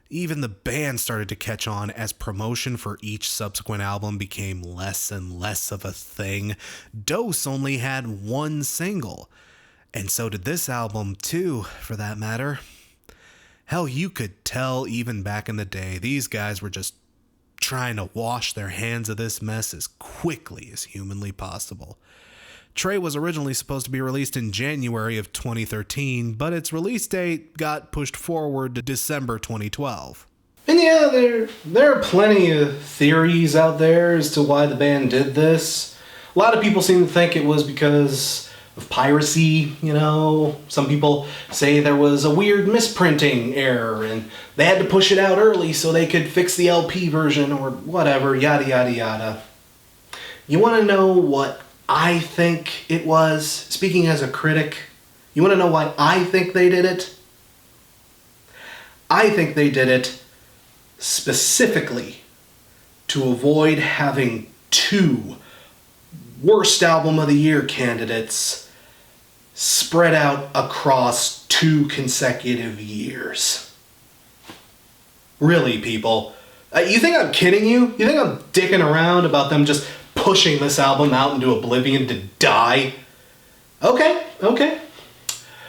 Even the band started to catch on as promotion for each subsequent album became less and less of a thing. Dose only had one single. And so did this album too, for that matter. Hell, you could tell even back in the day, these guys were just trying to wash their hands of this mess as quickly as humanly possible. Trey was originally supposed to be released in January of 2013, but its release date got pushed forward to December 2012. And yeah, there are plenty of theories out there as to why the band did this. A lot of people seem to think it was because of piracy, you know. Some people say there was a weird misprinting error and they had to push it out early so they could fix the LP version or whatever, yada yada yada. You want to know what I think it was? Speaking as a critic, you want to know why I think they did it? I think they did it specifically to avoid having two worst album of the year candidates spread out across 2 consecutive years. Really, people? You think I'm kidding you? You think I'm dicking around about them just pushing this album out into oblivion to die? Okay.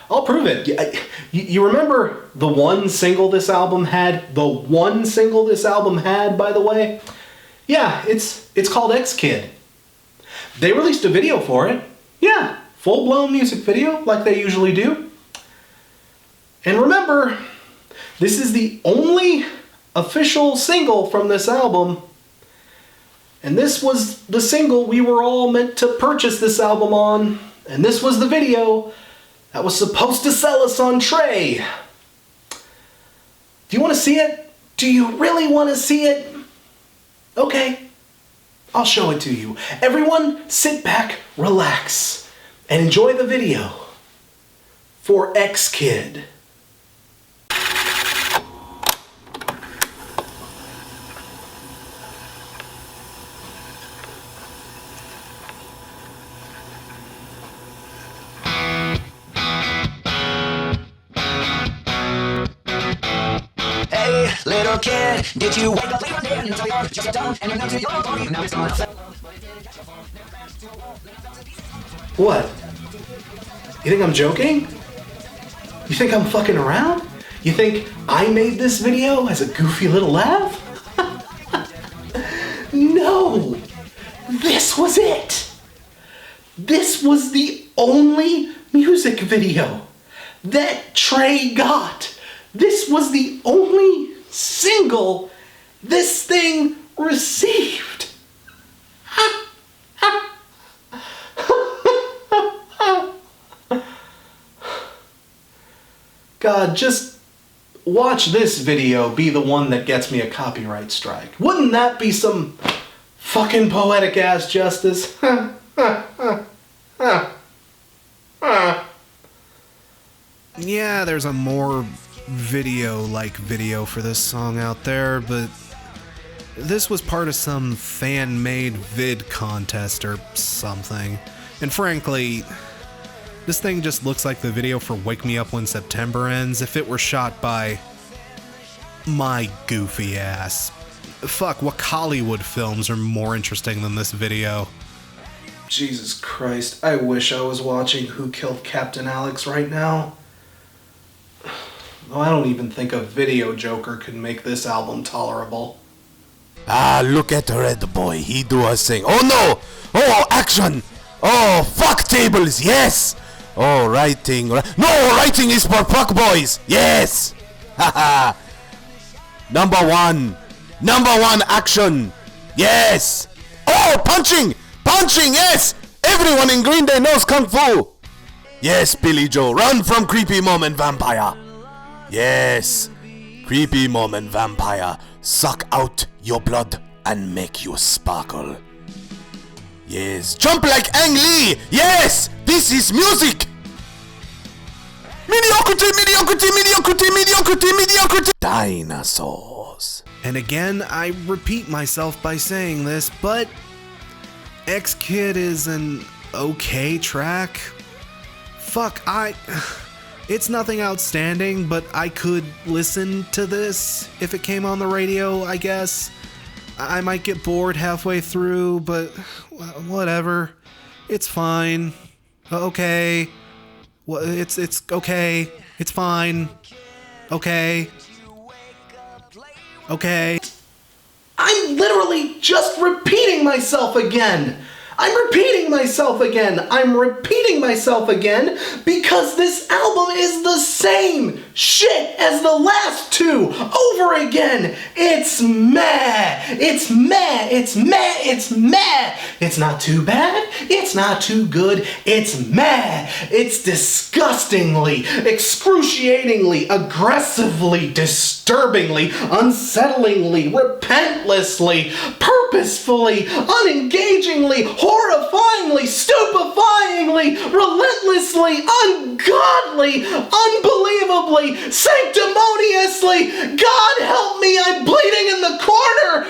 I'll prove it. You remember the one single this album had? The one single this album had, by the way? Yeah, it's called X-Kid. They released a video for it. Yeah, full-blown music video like they usually do. And remember, this is the only official single from this album. And this was the single we were all meant to purchase this album on. And this was the video that was supposed to sell us on Trey. Do you want to see it? Do you really want to see it? Okay. I'll show it to you. Everyone, sit back, relax, and enjoy the video for X-Kid. Hey, little kid, did you wake up late one day and until you're just done and you're numb to your body? Now it's gonna What? You think I'm joking? You think I'm fucking around? You think I made this video as a goofy little laugh? No! This was it! This was the only music video that Trey got. This was the only single this thing received. God, just watch this video be the one that gets me a copyright strike. Wouldn't that be some fucking poetic ass justice? Yeah, there's a more video-like video for this song out there, but this was part of some fan-made vid contest or something. And frankly, this thing just looks like the video for Wake Me Up When September Ends if it were shot by my goofy ass. Fuck, what Hollywood films are more interesting than this video? Jesus Christ, I wish I was watching Who Killed Captain Alex right now. Though I don't even think a video joker could make this album tolerable. Ah, look at the red boy. He do a thing. Oh no! Oh, action! Oh, fuck tables. Yes! Oh, writing. No, writing is for fuck boys. Yes! Haha. Number one action. Yes! Oh, punching! Punching, yes! Everyone in Green Day knows Kung Fu. Yes, Billy Joe. Run from creepy mom and vampire. Yes. Creepy mom and vampire. Suck out your blood and make you sparkle. Yes. Jump like Ang Lee. Yes! This is music! Mediocrity, mediocrity, mediocrity, mediocrity, mediocrity! Dinosaurs. And again, I repeat myself by saying this, but X-Kid is an okay track. Fuck, it's nothing outstanding, but I could listen to this if it came on the radio, I guess. I might get bored halfway through, but whatever. It's fine. Okay. Well, it's okay. It's fine. Okay. Okay. I'm literally just repeating myself again. I'm repeating myself again because this album is the same shit as the last two over again. It's meh. It's meh. It's meh. It's meh. It's not too bad. It's not too good. It's meh. It's disgustingly, excruciatingly, aggressively, disturbingly, unsettlingly, repentlessly, purposefully, unengagingly, horrifyingly, stupefyingly, relentlessly, ungodly, unbelievably, sanctimoniously. God help me, I'm bleeding in the corner.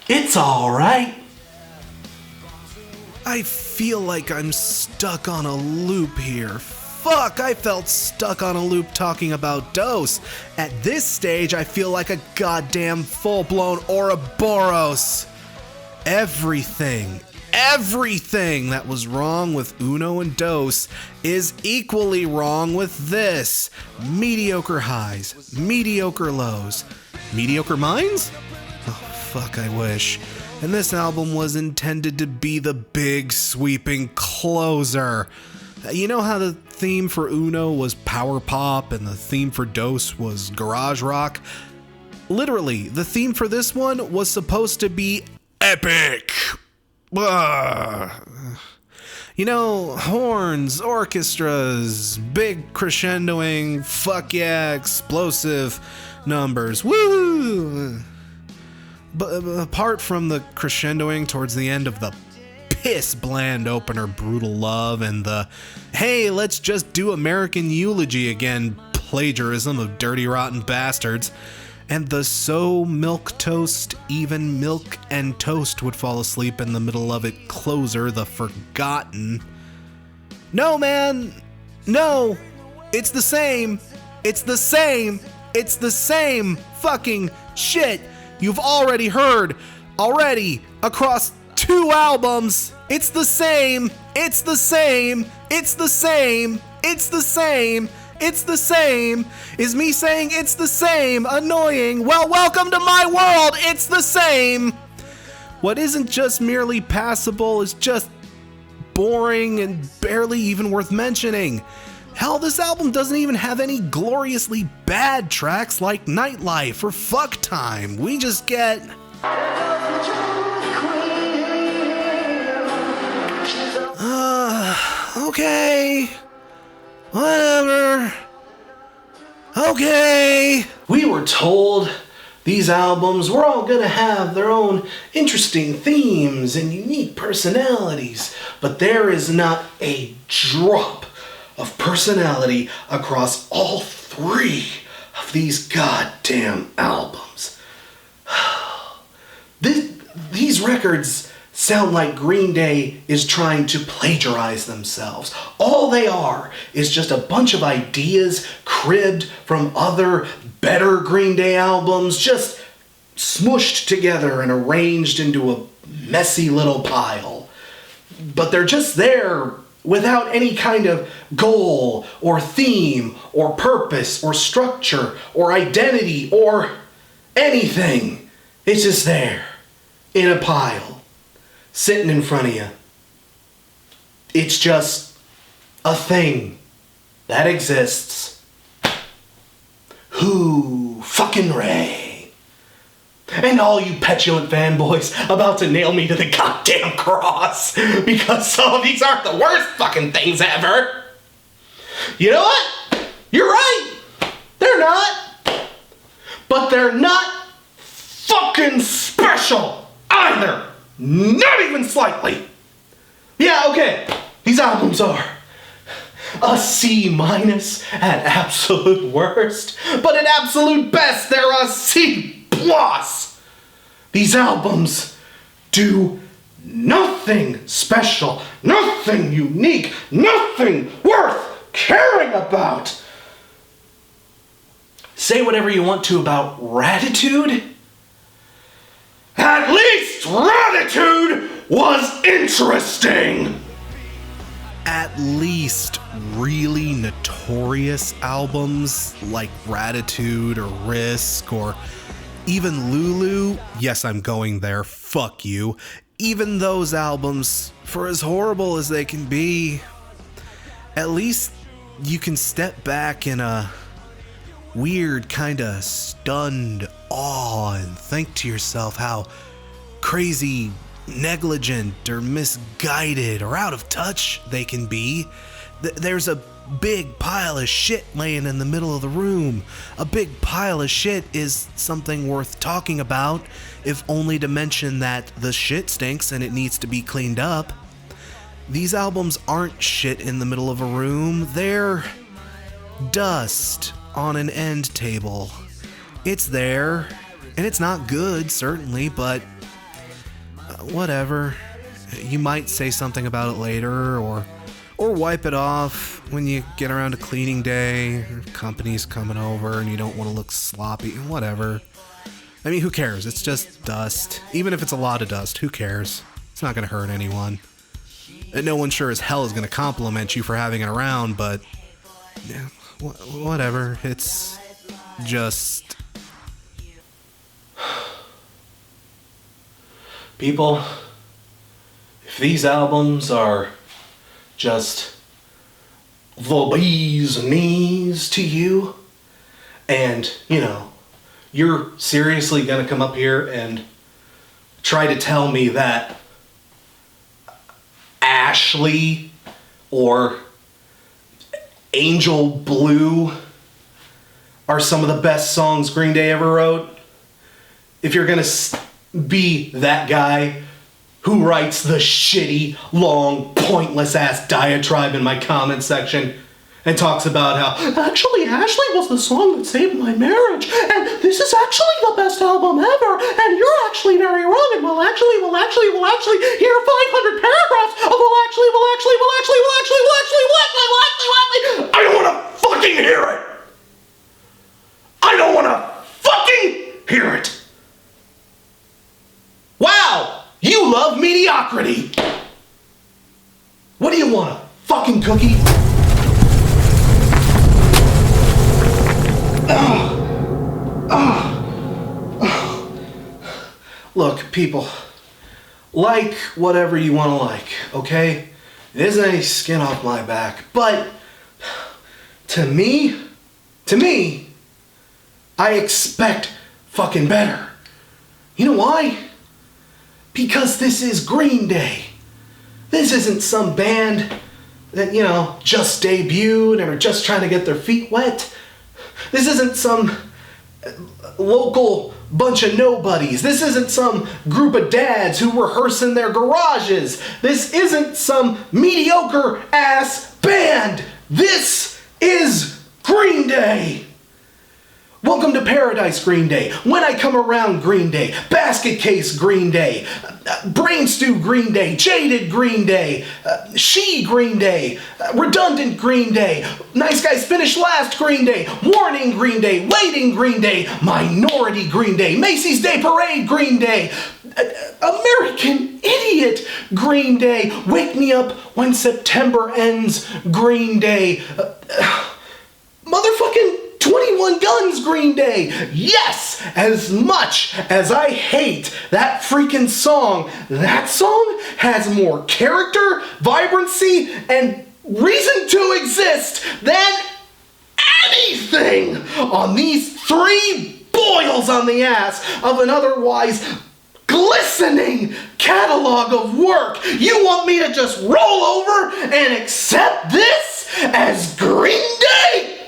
It's all right. I feel like I'm stuck on a loop here. Fuck, I felt stuck on a loop talking about Dose. At this stage, I feel like a goddamn full-blown Ouroboros. Everything that was wrong with Uno and Dose is equally wrong with this. Mediocre highs, mediocre lows, mediocre minds? Oh, fuck, I wish. And this album was intended to be the big, sweeping closer. You know how the theme for Uno was power pop and the theme for Dose was garage rock? Literally, the theme for this one was supposed to be epic. You know, horns, orchestras, big crescendoing, fuck yeah, explosive numbers. Woo! But apart from the crescendoing towards the end of the piss bland opener Brutal Love and the hey, let's just do American Eulogy again plagiarism of Dirty Rotten Bastards, and the so milquetoast even milk and toast would fall asleep in the middle of it closer, the forgotten. No, man, no, it's the same fucking shit you've already heard across two albums. It's the same is me saying it's the same, annoying. Well, welcome to my world, it's the same. What isn't just merely passable is just boring and barely even worth mentioning. Hell, this album doesn't even have any gloriously bad tracks like Nightlife or Fuck Time. We just get... okay. Whatever. Okay. We were told these albums were all gonna have their own interesting themes and unique personalities, but there is not a drop of personality across all three of these goddamn albums. These records sound like Green Day is trying to plagiarize themselves. All they are is just a bunch of ideas cribbed from other better Green Day albums, just smushed together and arranged into a messy little pile. But they're just there without any kind of goal or theme or purpose or structure or identity or anything. It's just there in a pile, sitting in front of you. It's just a thing that exists. Who fucking Ray? And all you petulant fanboys about to nail me to the goddamn cross because some of these aren't the worst fucking things ever. You know what? You're right. They're not. But they're not fucking special either. Not even slightly. Yeah, okay. These albums are a C- at absolute worst, but at absolute best, they're a C+. These albums do nothing special, nothing unique, nothing worth caring about. Say whatever you want to about Ratitude. At least Ratitude was interesting. at least really notorious albums like Gratitude or Risk or even Lulu. Yes, I'm going there. Fuck you. Even those albums, for as horrible as they can be, at least you can step back in a weird kind of stunned awe and think to yourself how crazy, negligent or misguided or out of touch they can be. There's a big pile of shit laying in the middle of the room. A big pile of shit is something worth talking about, if only to mention that the shit stinks and it needs to be cleaned up. These albums aren't shit in the middle of a room, they're dust on an end table. It's there, and it's not good, certainly, but whatever. You might say something about it later, or wipe it off when you get around to cleaning day, or company's coming over and you don't want to look sloppy, whatever. I mean, who cares? It's just dust. Even if it's a lot of dust, who cares? It's not going to hurt anyone. And no one sure as hell is going to compliment you for having it around, but yeah, whatever. It's just... People, if these albums are just the bee's knees to you, and, you know, you're seriously gonna come up here and try to tell me that Ashley or Angel Blue are some of the best songs Green Day ever wrote, if you're gonna be that guy who writes the shitty, long, pointless-ass diatribe in my comment section and talks about how, actually, Ashley was the song that saved my marriage, and this is actually the best album ever, and you're actually very wrong, and we'll actually, here are 500 paragraphs of I don't want to fucking hear it! I don't want to fucking hear it! Wow! You love mediocrity! What do you want, a fucking cookie? Look, people, like whatever you want to like, okay? It isn't any skin off my back, but to me, I expect fucking better. You know why? Because this is Green Day. This isn't some band that, you know, just debuted and are just trying to get their feet wet. This isn't some local bunch of nobodies. This isn't some group of dads who rehearse in their garages. This isn't some mediocre ass band. This is Green Day. Welcome to Paradise, Green Day. When I Come Around, Green Day. Basket Case, Green Day. Brain Stew, Green Day. Jaded, Green Day. She, Green Day. Redundant, Green Day. Nice Guys Finish Last, Green Day. Warning, Green Day. Waiting, Green Day. Minority, Green Day. Macy's Day Parade, Green Day. American Idiot, Green Day. Wake Me Up When September Ends, Green Day. Motherfucking 21 Guns, Green Day! Yes! As much as I hate that freaking song, that song has more character, vibrancy, and reason to exist than anything on these three boils on the ass of an otherwise glistening catalog of work. You want me to just roll over and accept this as Green Day?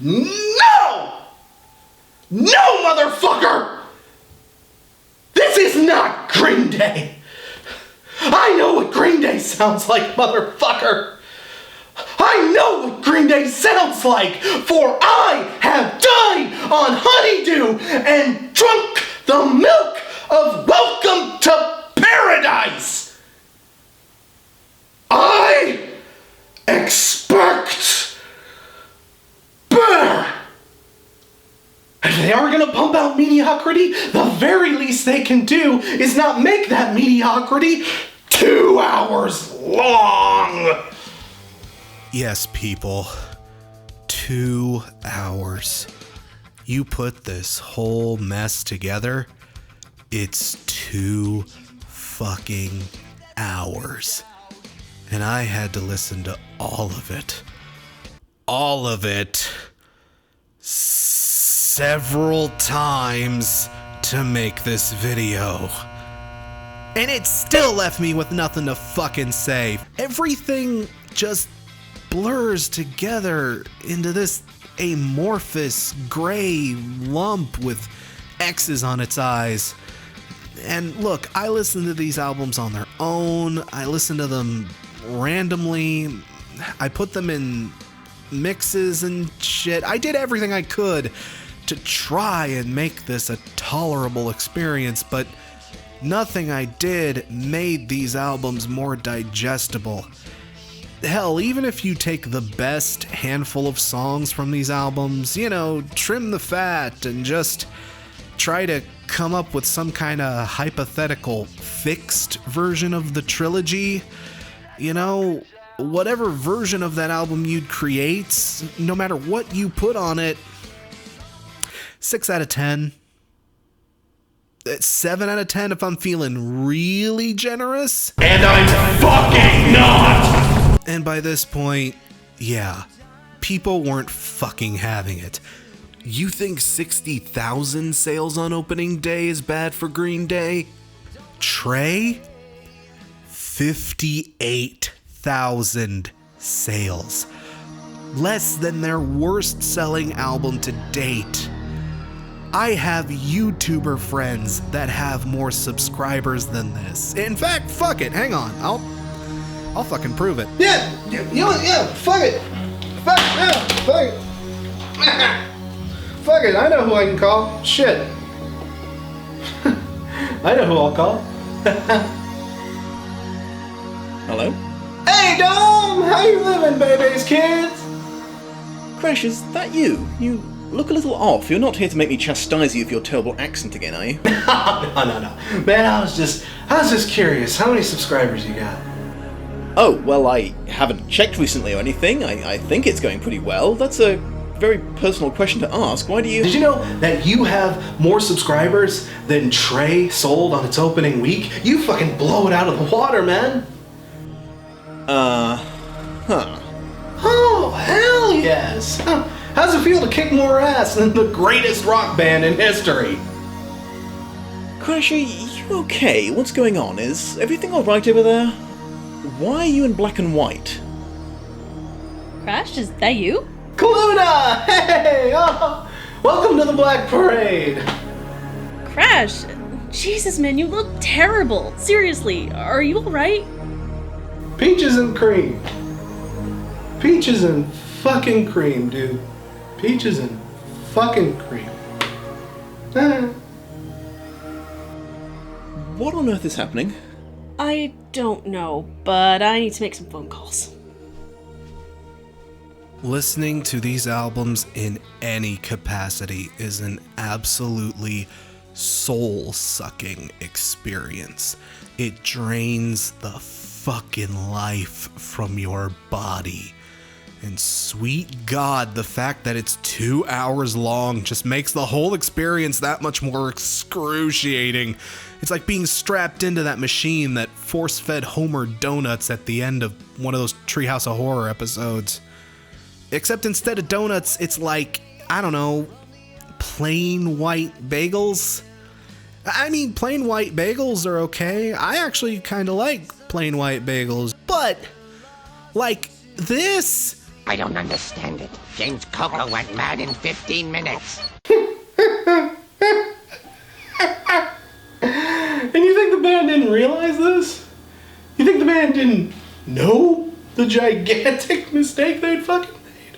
No! No, motherfucker! This is not Green Day! I know what Green Day sounds like, motherfucker! I know what Green Day sounds like, for I have died on honeydew and drunk the milk of Welcome to Paradise! I expect better! If they are gonna pump out mediocrity, the very least they can do is not make that mediocrity 2 hours long! Yes, people. 2 hours. You put this whole mess together, it's 2 fucking hours. And I had to listen to all of it. All of it. Several times to make this video. And it still left me with nothing to fucking say. Everything just blurs together into this amorphous gray lump with X's on its eyes. And look, I listen to these albums on their own. I listen to them randomly. I put them in mixes and shit. I did everything I could to try and make this a tolerable experience, but nothing I did made these albums more digestible. Hell, even if you take the best handful of songs from these albums, trim the fat and just try to come up with some kind of hypothetical fixed version of the trilogy, whatever version of that album you'd create, no matter what you put on it, 6 out of 10. 7 out of 10 if I'm feeling really generous. And I'm fucking not! And by this point, yeah, people weren't fucking having it. You think 60,000 sales on opening day is bad for Green Day? Trey? 58,000 sales. Less than their worst selling album to date. I have YouTuber friends that have more subscribers than this. In fact, fuck it, hang on, I'll fucking prove it. Yeah, fuck it. Fuck it. Fuck it, I know who I can call. Shit. I know who I'll call. Hello? Hey, Dom! How you living, babies, kids? Crash, is that you? You look a little off. You're not here to make me chastise you for your terrible accent again, are you? No. Man, I was just curious. How many subscribers you got? Oh, well, I haven't checked recently or anything. I think it's going pretty well. That's a very personal question to ask. Why do you... Did you know that you have more subscribers than Trey sold on its opening week? You fucking blow it out of the water, man. Huh. Oh, hell yes. How's it feel to kick more ass than the greatest rock band in history? Crash, are you okay? What's going on? Is everything alright over there? Why are you in black and white? Crash, is that you? Kaluna! Hey! Oh, welcome to the Black Parade! Crash! Jesus, man, you look terrible. Seriously, are you alright? Peaches and cream. Peaches and fucking cream, dude. Peaches and fucking cream. What on earth is happening? I don't know, but I need to make some phone calls. Listening to these albums in any capacity is an absolutely soul-sucking experience. It drains the fucking life from your body. And sweet God, the fact that it's 2 hours long just makes the whole experience that much more excruciating. It's like being strapped into that machine that force-fed Homer donuts at the end of one of those Treehouse of Horror episodes. Except instead of donuts, it's like, I don't know, plain white bagels? I mean, plain white bagels are okay. I actually kind of like plain white bagels. But, like, this... I don't understand it. James Coco went mad in 15 minutes. And you think the band didn't realize this? You think the band didn't know the gigantic mistake they'd fucking made?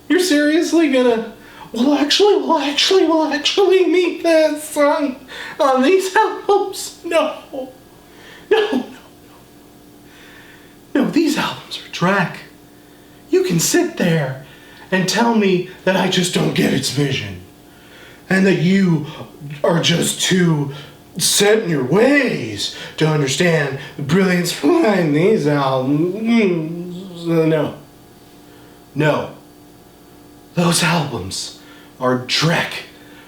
You're seriously gonna... We'll actually meet that song on these albums? No, these albums are track. You can sit there and tell me that I just don't get its vision. And that you are just too set in your ways to understand the brilliance behind these albums. No. No. Those albums are dreck.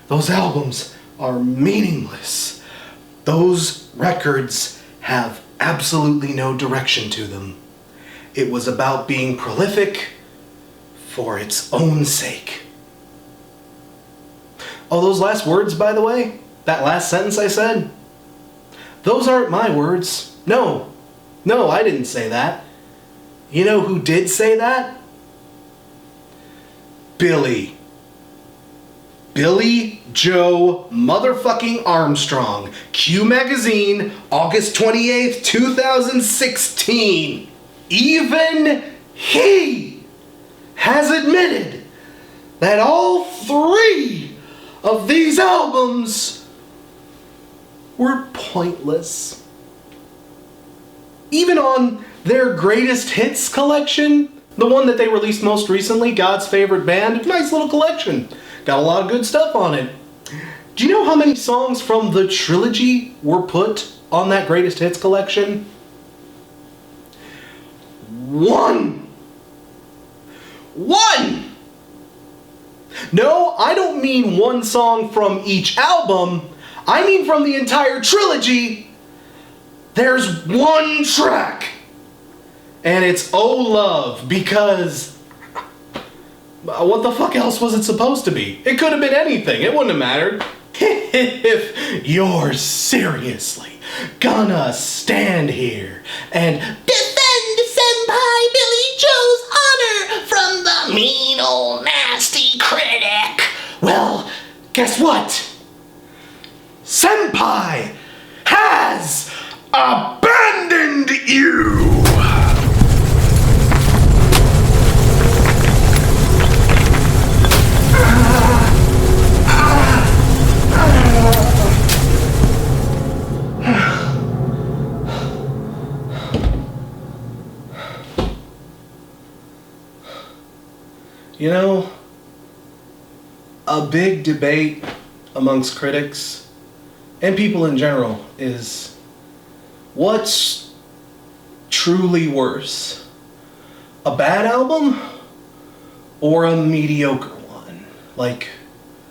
Those albums are meaningless. Those records have absolutely no direction to them. It was about being prolific for its own sake. Oh, those last words, by the way, that last sentence I said, those aren't my words. No, I didn't say that. You know who did say that? Billy Joe motherfucking Armstrong. Q Magazine, August 28th, 2016. Even he has admitted that all 3 of these albums were pointless. Even on their greatest hits collection, the one that they released most recently, God's Favorite Band, nice little collection. Got a lot of good stuff on it. Do you know how many songs from the trilogy were put on that greatest hits collection? 1! No, I don't mean one song from each album. I mean from the entire trilogy. There's 1 track. And it's Oh Love, because what the fuck else was it supposed to be? It could have been anything. It wouldn't have mattered. If you're seriously gonna stand here and defend Senpai Billy Joe's honor from the mean old nasty critic, well, guess what? Senpai has abandoned you! You know, a big debate amongst critics and people in general is what's truly worse? A bad album or a mediocre one? Like,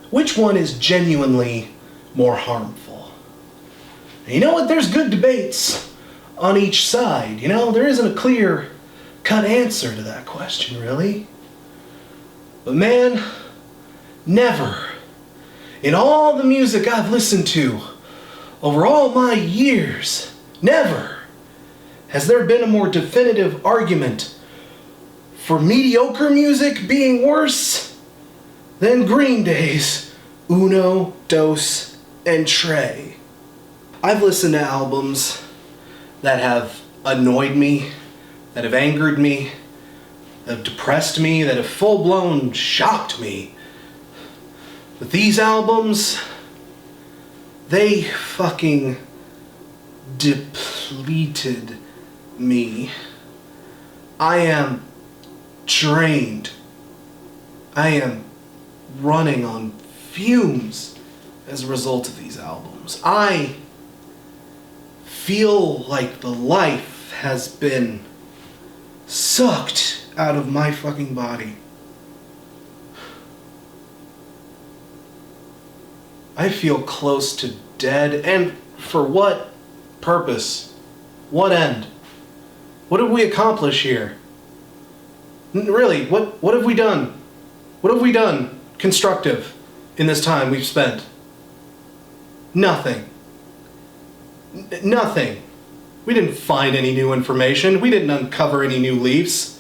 which one is genuinely more harmful? And you know what? There's good debates on each side. You know, there isn't a clear-cut answer to that question, really. But man, never, in all the music I've listened to over all my years, never has there been a more definitive argument for mediocre music being worse than Green Day's Uno, Dos, and Tre. I've listened to albums that have annoyed me, that have angered me, that have depressed me, that have full-blown shocked me. But these albums, they fucking depleted me. I am drained. I am running on fumes as a result of these albums. I feel like the life has been sucked out of my fucking body. I feel close to dead, and for what purpose? What end? What did we accomplish here? Really, what have we done? What have we done constructive in this time we've spent? Nothing. Nothing. We didn't find any new information. We didn't uncover any new leaves.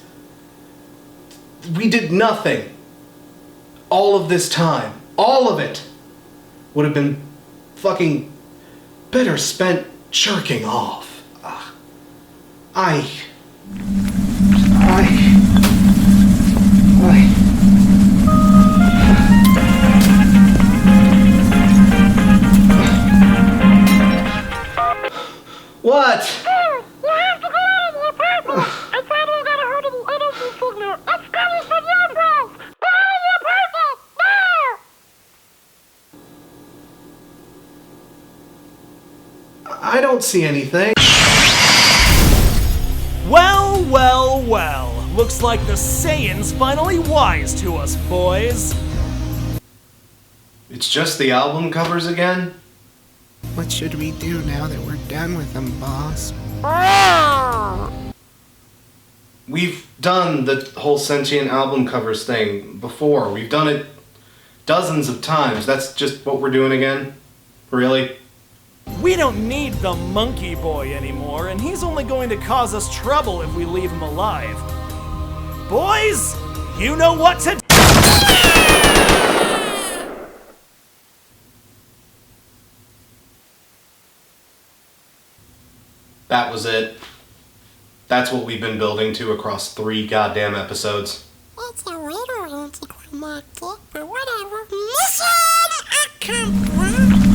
We did nothing. All of this time, all of it, would have been fucking better spent jerking off. What? You have to go out of the apartment. I finally got a hold of the energy signal. It's coming from your place. Go out of the apartment now. I don't see anything. Well, well, well. Looks like the Saiyan's finally wise to us, boys. It's just the album covers again? What should we do now that we're done with them, boss? We've done the whole sentient album covers thing before. We've done it dozens of times. That's just what we're doing again? Really? We don't need the monkey boy anymore, and he's only going to cause us trouble if we leave him alive. Boys, you know what to do! That was it. That's what we've been building to across 3 goddamn episodes. It's a little anticlimactic, but whatever. Mission accomplished!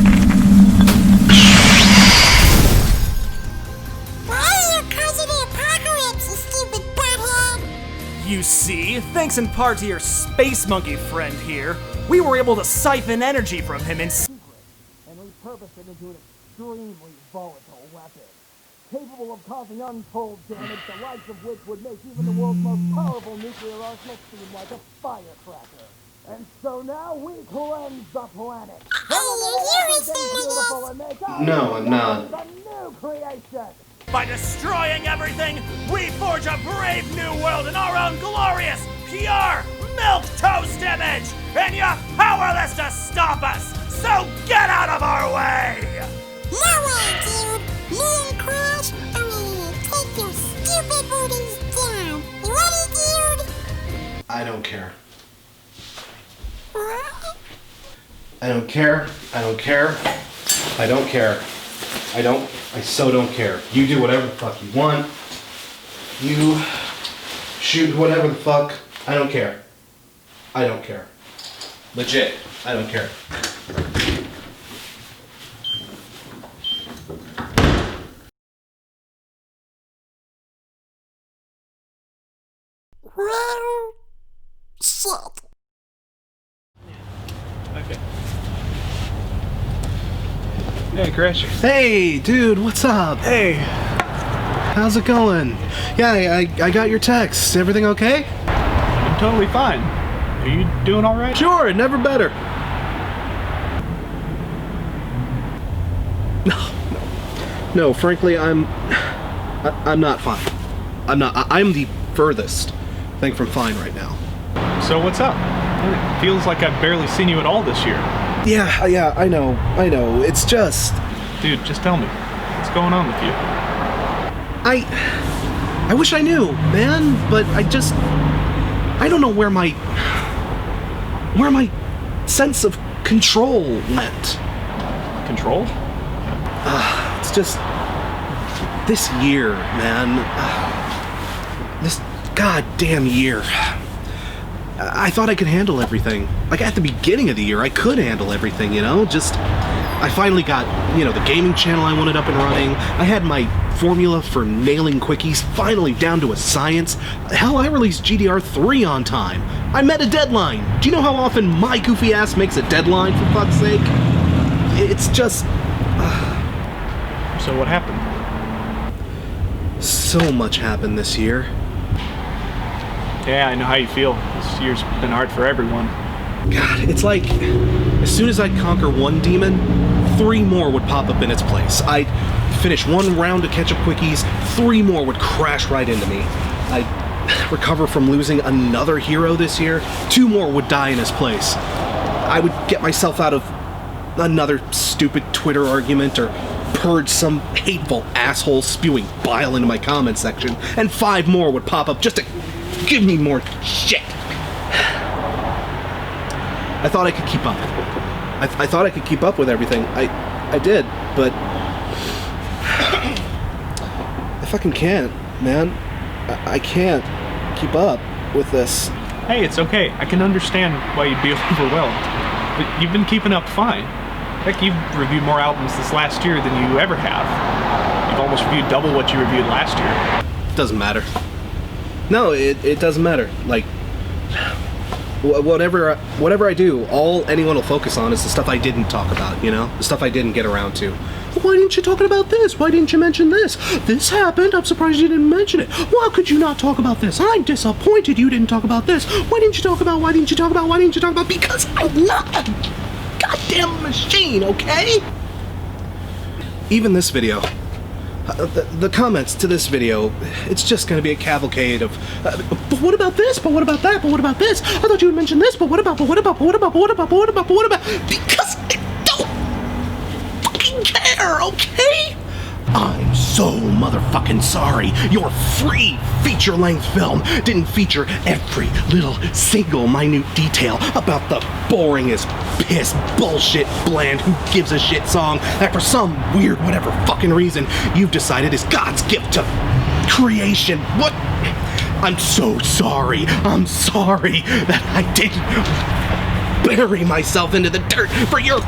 Why are you causing the apocalypse, you stupid butthead? You see, thanks in part to your space monkey friend here, we were able to siphon energy from him in secret and repurpose it into an extremely volatile weapon, capable of causing untold damage, the likes of which would make even the world's most powerful nuclear arsenal seem like a firecracker. And so now we cleanse the planet. No, I'm not. A new creation. By destroying everything, we forge a brave new world in our own glorious, pure, milquetoast image! And you're powerless to stop us! So get out of our way! No way, dude! Me and Crash are ready to take your stupid booties down. You ready, dude? I don't care. What? I don't care. I don't care. I don't care. I so don't care. You do whatever the fuck you want. You shoot whatever the fuck. I don't care. I don't care. Legit. I don't care. Well, shit. Okay. Hey, Crash. Hey, dude, what's up? Hey. How's it going? Yeah, I got your text. Everything okay? I'm totally fine. Are you doing alright? Sure, never better. No, frankly, I'm not fine. I'm the furthest thing from fine right now. So what's up? It feels like I've barely seen you at all this year. Yeah, I know. It's just... Dude, just tell me. What's going on with you? I wish I knew, man, but I don't know where my sense of control went. Control? It's just... This year, man. This goddamn year. I thought I could handle everything. Like, at the beginning of the year, I could handle everything, you know? Just, I finally got, the gaming channel I wanted up and running. I had my formula for nailing quickies finally down to a science. Hell, I released GDR3 on time. I met a deadline. Do you know how often my goofy ass makes a deadline, for fuck's sake? It's just... So what happened? So much happened this year. Yeah, I know how you feel. This year's been hard for everyone. God, it's like, as soon as I'd conquer one demon, 3 more would pop up in its place. I'd finish 1 round of ketchup quickies, 3 more would crash right into me. I'd recover from losing another hero this year, 2 more would die in his place. I would get myself out of another stupid Twitter argument or purge some hateful asshole spewing bile into my comment section, and 5 more would pop up just to give me more shit. I thought I could keep up. I thought I could keep up with everything. I did, but I fucking can't, man. I can't keep up with this. Hey, it's okay. I can understand why you'd be overwhelmed. But you've been keeping up fine. Heck, you've reviewed more albums this last year than you ever have. You've almost reviewed double what you reviewed last year. Doesn't matter. No, it doesn't matter. Like, whatever I do, all anyone will focus on is the stuff I didn't talk about, you know? The stuff I didn't get around to. Why didn't you talk about this? Why didn't you mention this? This happened. I'm surprised you didn't mention it. Why could you not talk about this? I'm disappointed you didn't talk about this. Why didn't you talk about? Why didn't you talk about? Why didn't you talk about? Because I'm not a goddamn machine, okay? Even this video, the comments to this video, it's just gonna be a cavalcade of, but what about this? But what about that? But what about this? I thought you would mention this, but what about? But what about? But what about? But what about? But what about? But what about? Because I don't fucking care, okay? I'm so motherfucking sorry your free feature-length film didn't feature every little single minute detail about the boringest piss bullshit bland who gives a shit song that for some weird whatever fucking reason you've decided is God's gift to creation. What? I'm so sorry. I'm sorry that I didn't bury myself into the dirt for your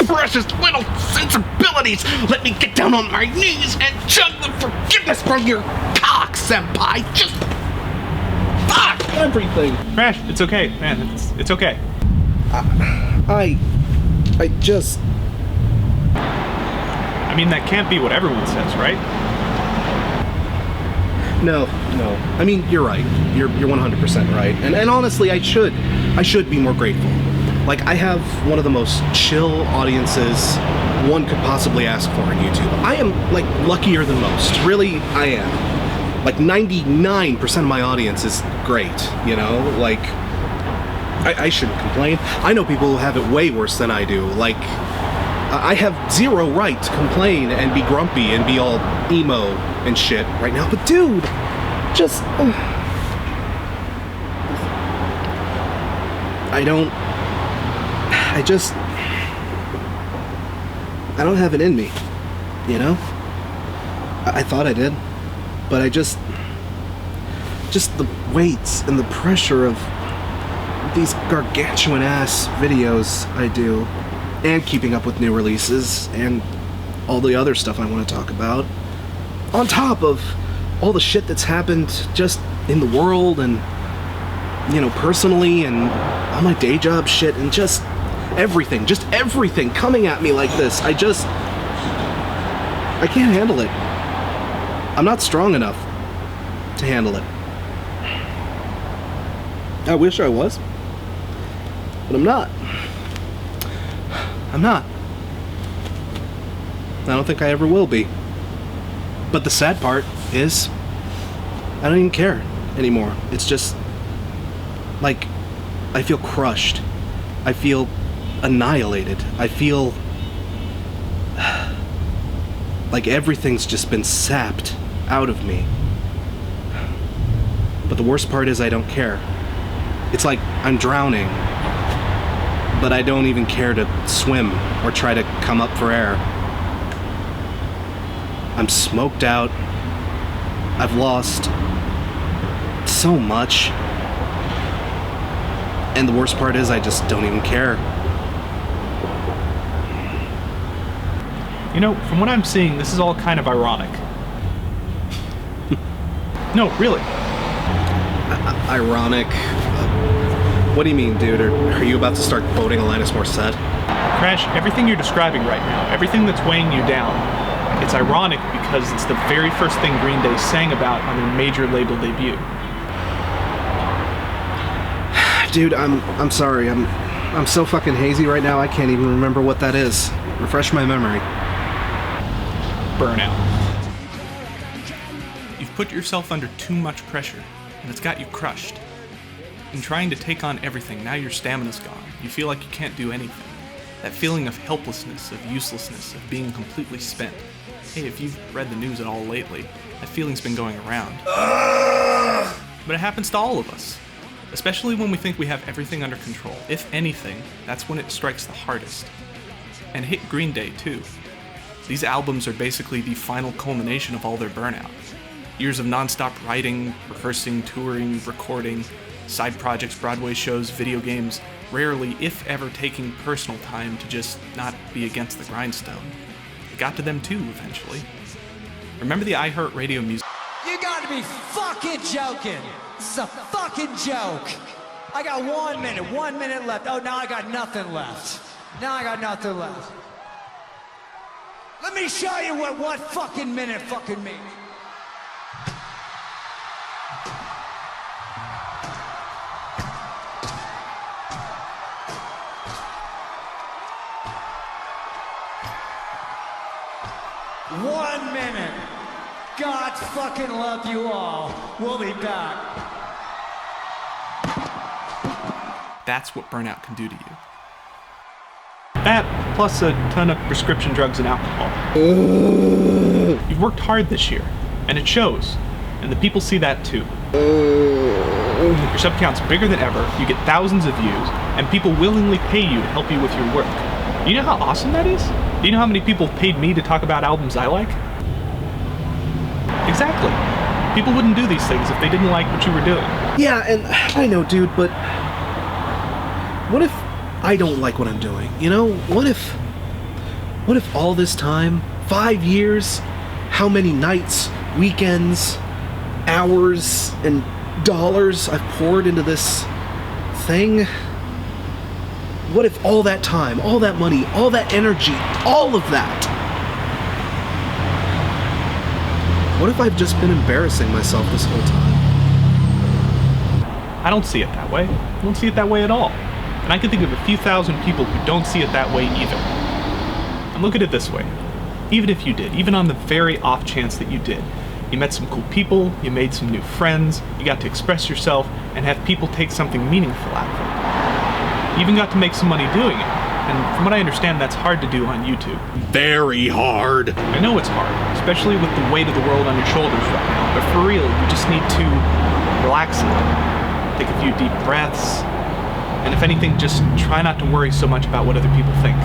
precious little sensibilities. Let me get down on my knees and chug the forgiveness from your cock, senpai. Just fuck everything. Crash, it's okay, man. It's okay. I just... I mean, that can't be what everyone says, right? No. I mean, you're right. You're 100% right. And honestly, I should be more grateful. Like, I have one of the most chill audiences one could possibly ask for on YouTube. I am, like, luckier than most. Really, I am. Like, 99% of my audience is great, you know? Like, I shouldn't complain. I know people who have it way worse than I do. Like, I have zero right to complain and be grumpy and be all emo and shit right now. But dude, just... I don't have it in me, you know? I thought I did, but I just the weights and the pressure of these gargantuan-ass videos I do, and keeping up with new releases, and all the other stuff I want to talk about, on top of all the shit that's happened just in the world, and, you know, personally, and all my day job shit, and just everything coming at me like this. I can't handle it. I'm not strong enough to handle it. I wish I was, but I'm not. I don't think I ever will be. But the sad part is, I don't even care anymore. It's just, like, I feel crushed. I feel annihilated. I feel like everything's just been sapped out of me. But the worst part is I don't care. It's like I'm drowning, but I don't even care to swim or try to come up for air. I'm smoked out. I've lost so much. And the worst part is I just don't even care. You know, from what I'm seeing, this is all kind of ironic. No, really. Ironic? What do you mean, dude? Are you about to start quoting Alanis Morissette? Crash, everything you're describing right now, everything that's weighing you down, it's ironic because it's the very first thing Green Day sang about on their major label debut. Dude, I'm sorry. I'm so fucking hazy right now. I can't even remember what that is. Refresh my memory. Burnout. You've put yourself under too much pressure, and it's got you crushed. In trying to take on everything, now your stamina's gone. You feel like you can't do anything. That feeling of helplessness, of uselessness, of being completely spent. Hey, if you've read the news at all lately, that feeling's been going around. But it happens to all of us. Especially when we think we have everything under control. If anything, that's when it strikes the hardest. And it hit Green Day, too. These albums are basically the final culmination of all their burnout. Years of non-stop writing, rehearsing, touring, recording, side projects, Broadway shows, video games, rarely, if ever, taking personal time to just not be against the grindstone. It got to them too, eventually. Remember the iHeartRadio music? You gotta be fucking joking! It's a fucking joke! I got 1 minute, 1 minute left. Oh, now I got nothing left. Now I got nothing left. Let me show you what 1 fucking minute fucking means. One minute. God fucking love you all. We'll be back. That's what burnout can do to you. That, plus a ton of prescription drugs and alcohol. You've worked hard this year, and it shows. And the people see that too. Your sub count's bigger than ever, you get thousands of views, and people willingly pay you to help you with your work. You know how awesome that is? Do you know how many people paid me to talk about albums I like? Exactly. People wouldn't do these things if they didn't like what you were doing. Yeah, and I know, dude, but what if I don't like what I'm doing? You know, what if all this time, 5 years, how many nights, weekends, hours, and dollars I've poured into this thing? What if all that time, all that money, all that energy, all of that? What if I've just been embarrassing myself this whole time? I don't see it that way. I don't see it that way at all. And I can think of a few thousand people who don't see it that way either. And look at it this way. Even if you did, even on the very off chance that you did, you met some cool people, you made some new friends, you got to express yourself and have people take something meaningful out of it. You even got to make some money doing it. And from what I understand, that's hard to do on YouTube. Very hard. I know it's hard, especially with the weight of the world on your shoulders right now. But for real, you just need to relax a little. Take a few deep breaths. And if anything, just try not to worry so much about what other people think.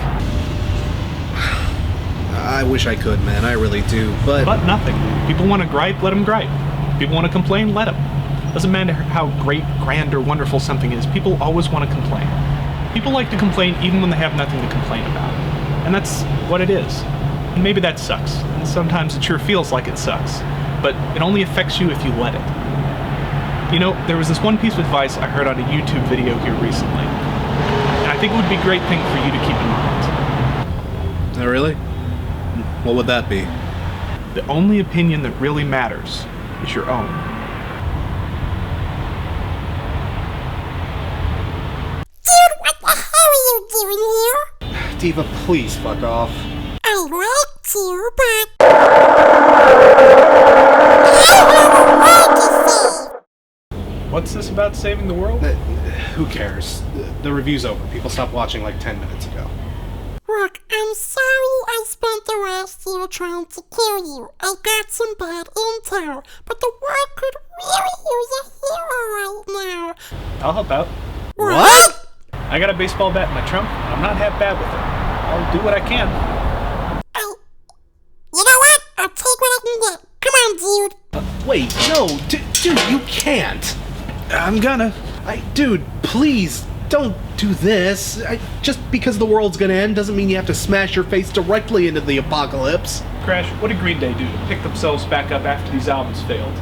I wish I could, man. I really do, but nothing. People want to gripe, let them gripe. People want to complain, let them. Doesn't matter how great, grand, or wonderful something is, people always want to complain. People like to complain even when they have nothing to complain about. And that's what it is. And maybe that sucks. And sometimes it sure feels like it sucks. But it only affects you if you let it. You know, there was this one piece of advice I heard on a YouTube video here recently. And I think it would be a great thing for you to keep in mind. Oh, really? What would that be? The only opinion that really matters is your own. Dude, what the hell are you doing here? D.Va, please fuck off. I like to, but What's this about saving the world? Who cares? The review's over. People stopped watching like 10 minutes ago. Look, I'm sorry I spent the last year trying to kill you. I got some bad intel, but the world could really use a hero right now. I'll help out. What? I got a baseball bat in my trunk, and I'm not half bad with it. I'll do what I can. You know what? I'll take what I can get. Come on, dude. Wait, no, dude, you can't. I'm gonna. Dude, please, don't do this. Just because the world's gonna end doesn't mean you have to smash your face directly into the apocalypse. Crash, what did Green Day do to pick themselves back up after these albums failed?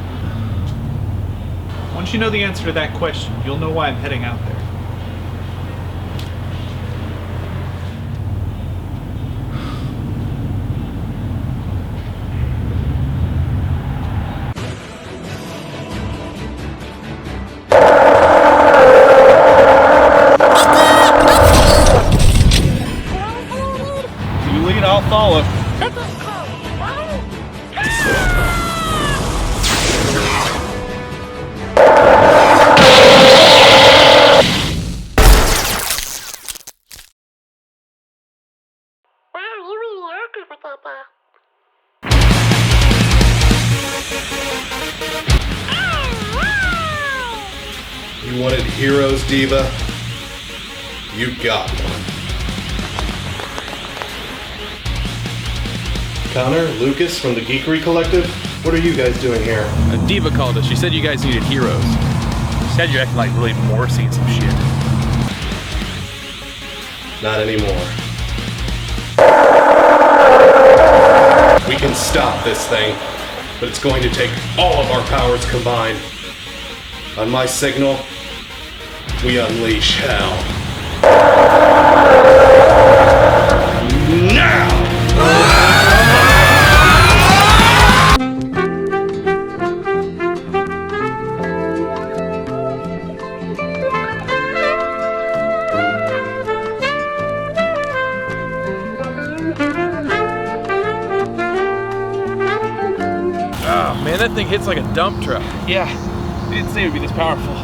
Once you know the answer to that question, you'll know why I'm heading out there. I'll follow. Wow, you really are good with that bat. You wanted heroes, D.Va? You got one. Connor, Lucas from the Geekery Collective, what are you guys doing here? D.Va called us. She said you guys needed heroes. She said you're acting like really Morrissey and some shit. Not anymore. We can stop this thing, but it's going to take all of our powers combined. On my signal, We unleash hell. Now! Oh man, that thing hits like a dump truck. Yeah, I didn't say it would be this powerful.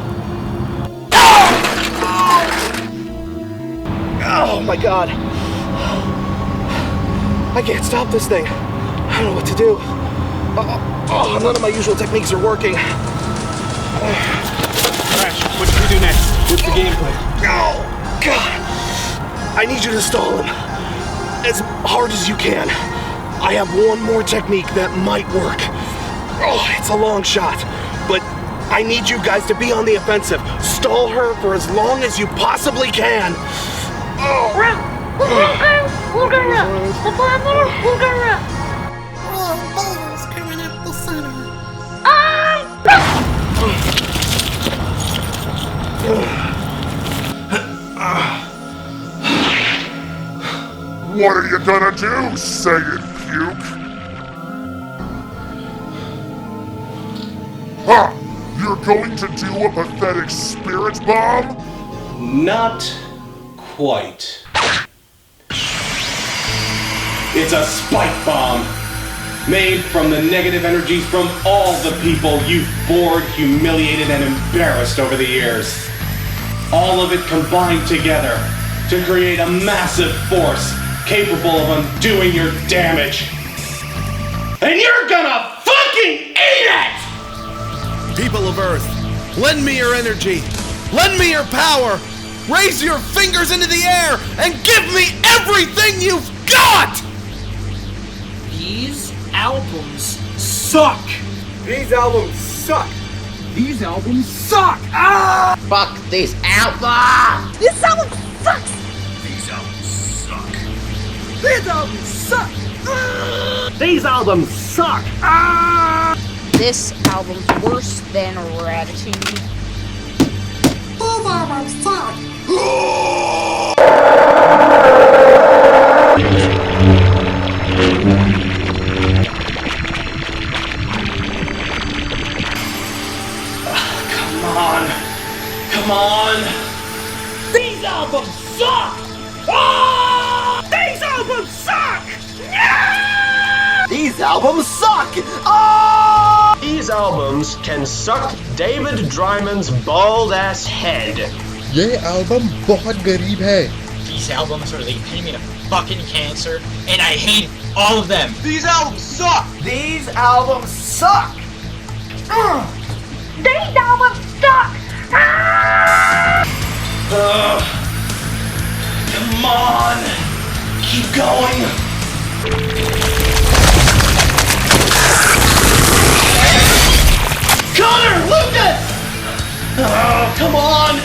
Oh my god. I can't stop this thing. I don't know what to do. None of my usual techniques are working. Crash, what should we do next? What's the game plan? Oh, God. I need you to stall him. As hard as you can. I have one more technique that might work. Oh, it's a long shot. But I need you guys to be on the offensive. Stall her for as long as you possibly can. Oh, Beetle's coming up the center. What are you gonna do, Saiyan Puke? Huh! You're going to do a pathetic spirit bomb? Not quite. It's a spike bomb, made from the negative energies from all the people you've bored, humiliated, and embarrassed over the years. All of it combined together to create a massive force capable of undoing your damage. And you're gonna fucking eat it! People of Earth, lend me your energy. Lend me your power. Raise your fingers into the air and give me everything you've got! These albums suck! These albums suck! These albums suck! Ah! Fuck this album! This album sucks! These albums suck! These albums suck! These albums suck! Ah! This album's worse than Ratitude. These albums suck! Come on! These albums suck! Ah! These albums suck! Yeah! These albums suck! Oh! These albums can suck David Dryman's bald ass head. ये album बहुत गरीब है. These albums are the epitome of fucking cancer, and I hate all of them. These albums suck! These albums suck! These albums suck! Come on! Keep going! Connor! Lucas! Oh, come on!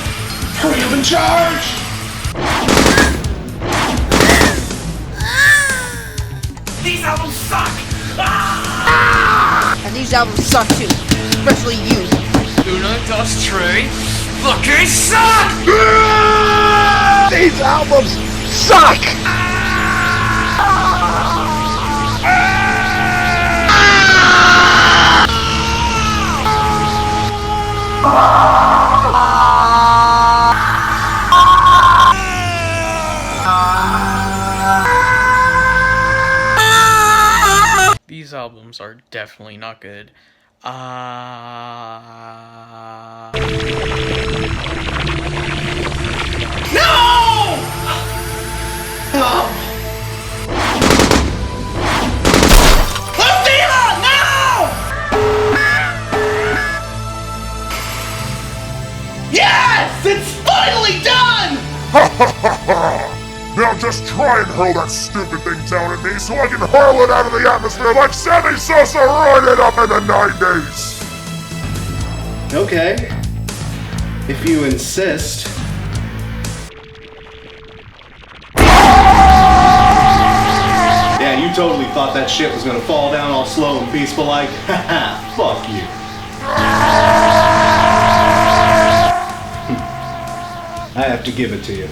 Hurry up and charge! These albums suck! And these albums suck too. Especially you. Uno, dos, tres. Fucking suck! These albums suck! These albums are definitely not good. No! D.Va, no! Yes! It's finally done! Now just try and hurl that stupid thing down at me so I can hurl it out of the atmosphere like Sammy Sosa roared it up in the 90s! Okay. If you insist. Yeah, you totally thought that shit was gonna fall down all slow and peaceful like. Haha, fuck you. I have to give it to you.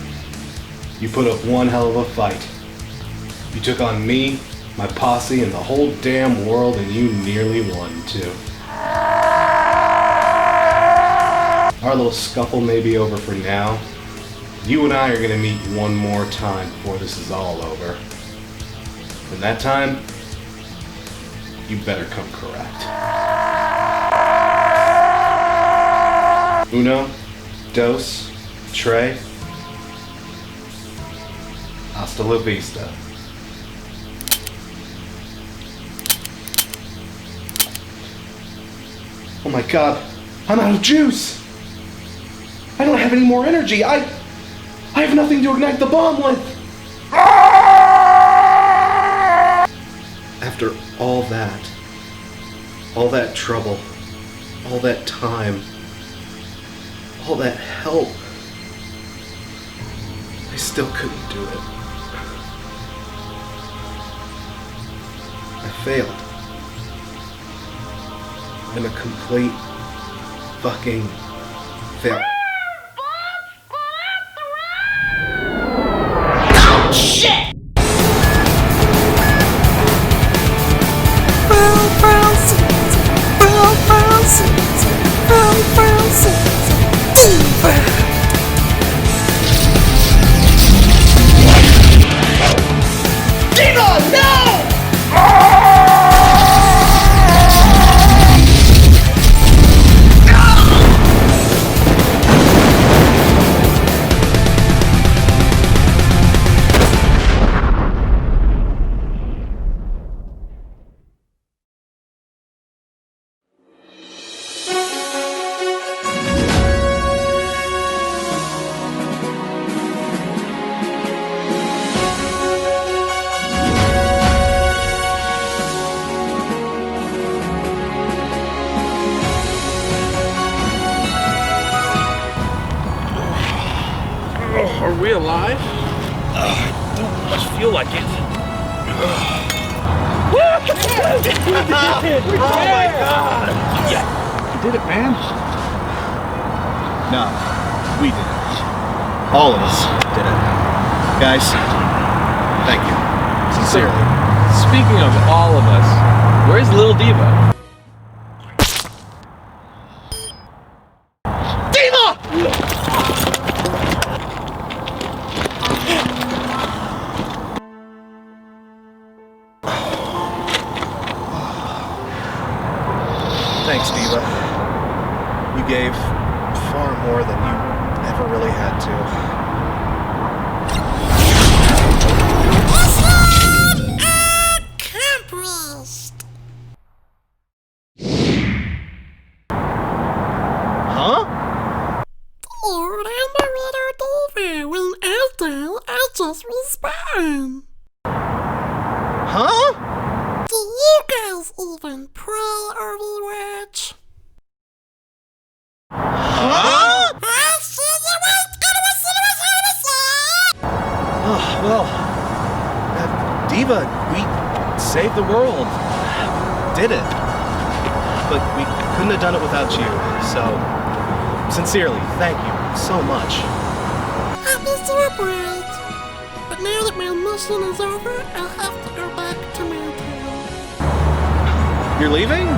You put up one hell of a fight. You took on me, my posse, and the whole damn world, and you nearly won, too. Our little scuffle may be over for now. You and I are gonna meet one more time before this is all over. And that time, you better come correct. Uno, dos, tres. Hasta la vista. Oh my god, I'm out of juice! I don't have any more energy. I have nothing to ignite the bomb with! After all that trouble, all that time, all that help, I still couldn't do it. I failed. I'm a complete fucking failure. Oh, shit! D.Va, no! Are we alive? I don't much feel like it. Oh my god! Yeah. You did it, man. No, we did it. All of us did it. Guys, thank you. Sincerely. Speaking of all of us, where's little D.Va? D.Va! Thanks, D.Va. You gave far more than you ever really had to. Accomplished! Huh? Lord, I'm the Ritter D.Va. When I do, I just respawn. Huh? Do you guys even play Overwatch? Huh? Oh, well, D.Va, we saved the world. Did it. But we couldn't have done it without you, so sincerely, thank you so much. Happy celebrate! But now that my mission is over, I'll have to go back to my town. You're leaving?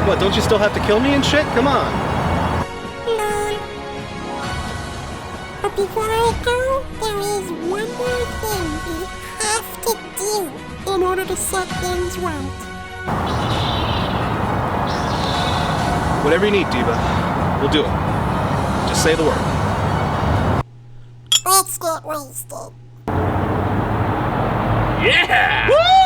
What, don't you still have to kill me and shit? Come on. Lol. But before I go, there is one more thing we have to do in order to set things right. Whatever you need, D.Va. We'll do it. Just say the word. Let's get wasted. Yeah! Woo!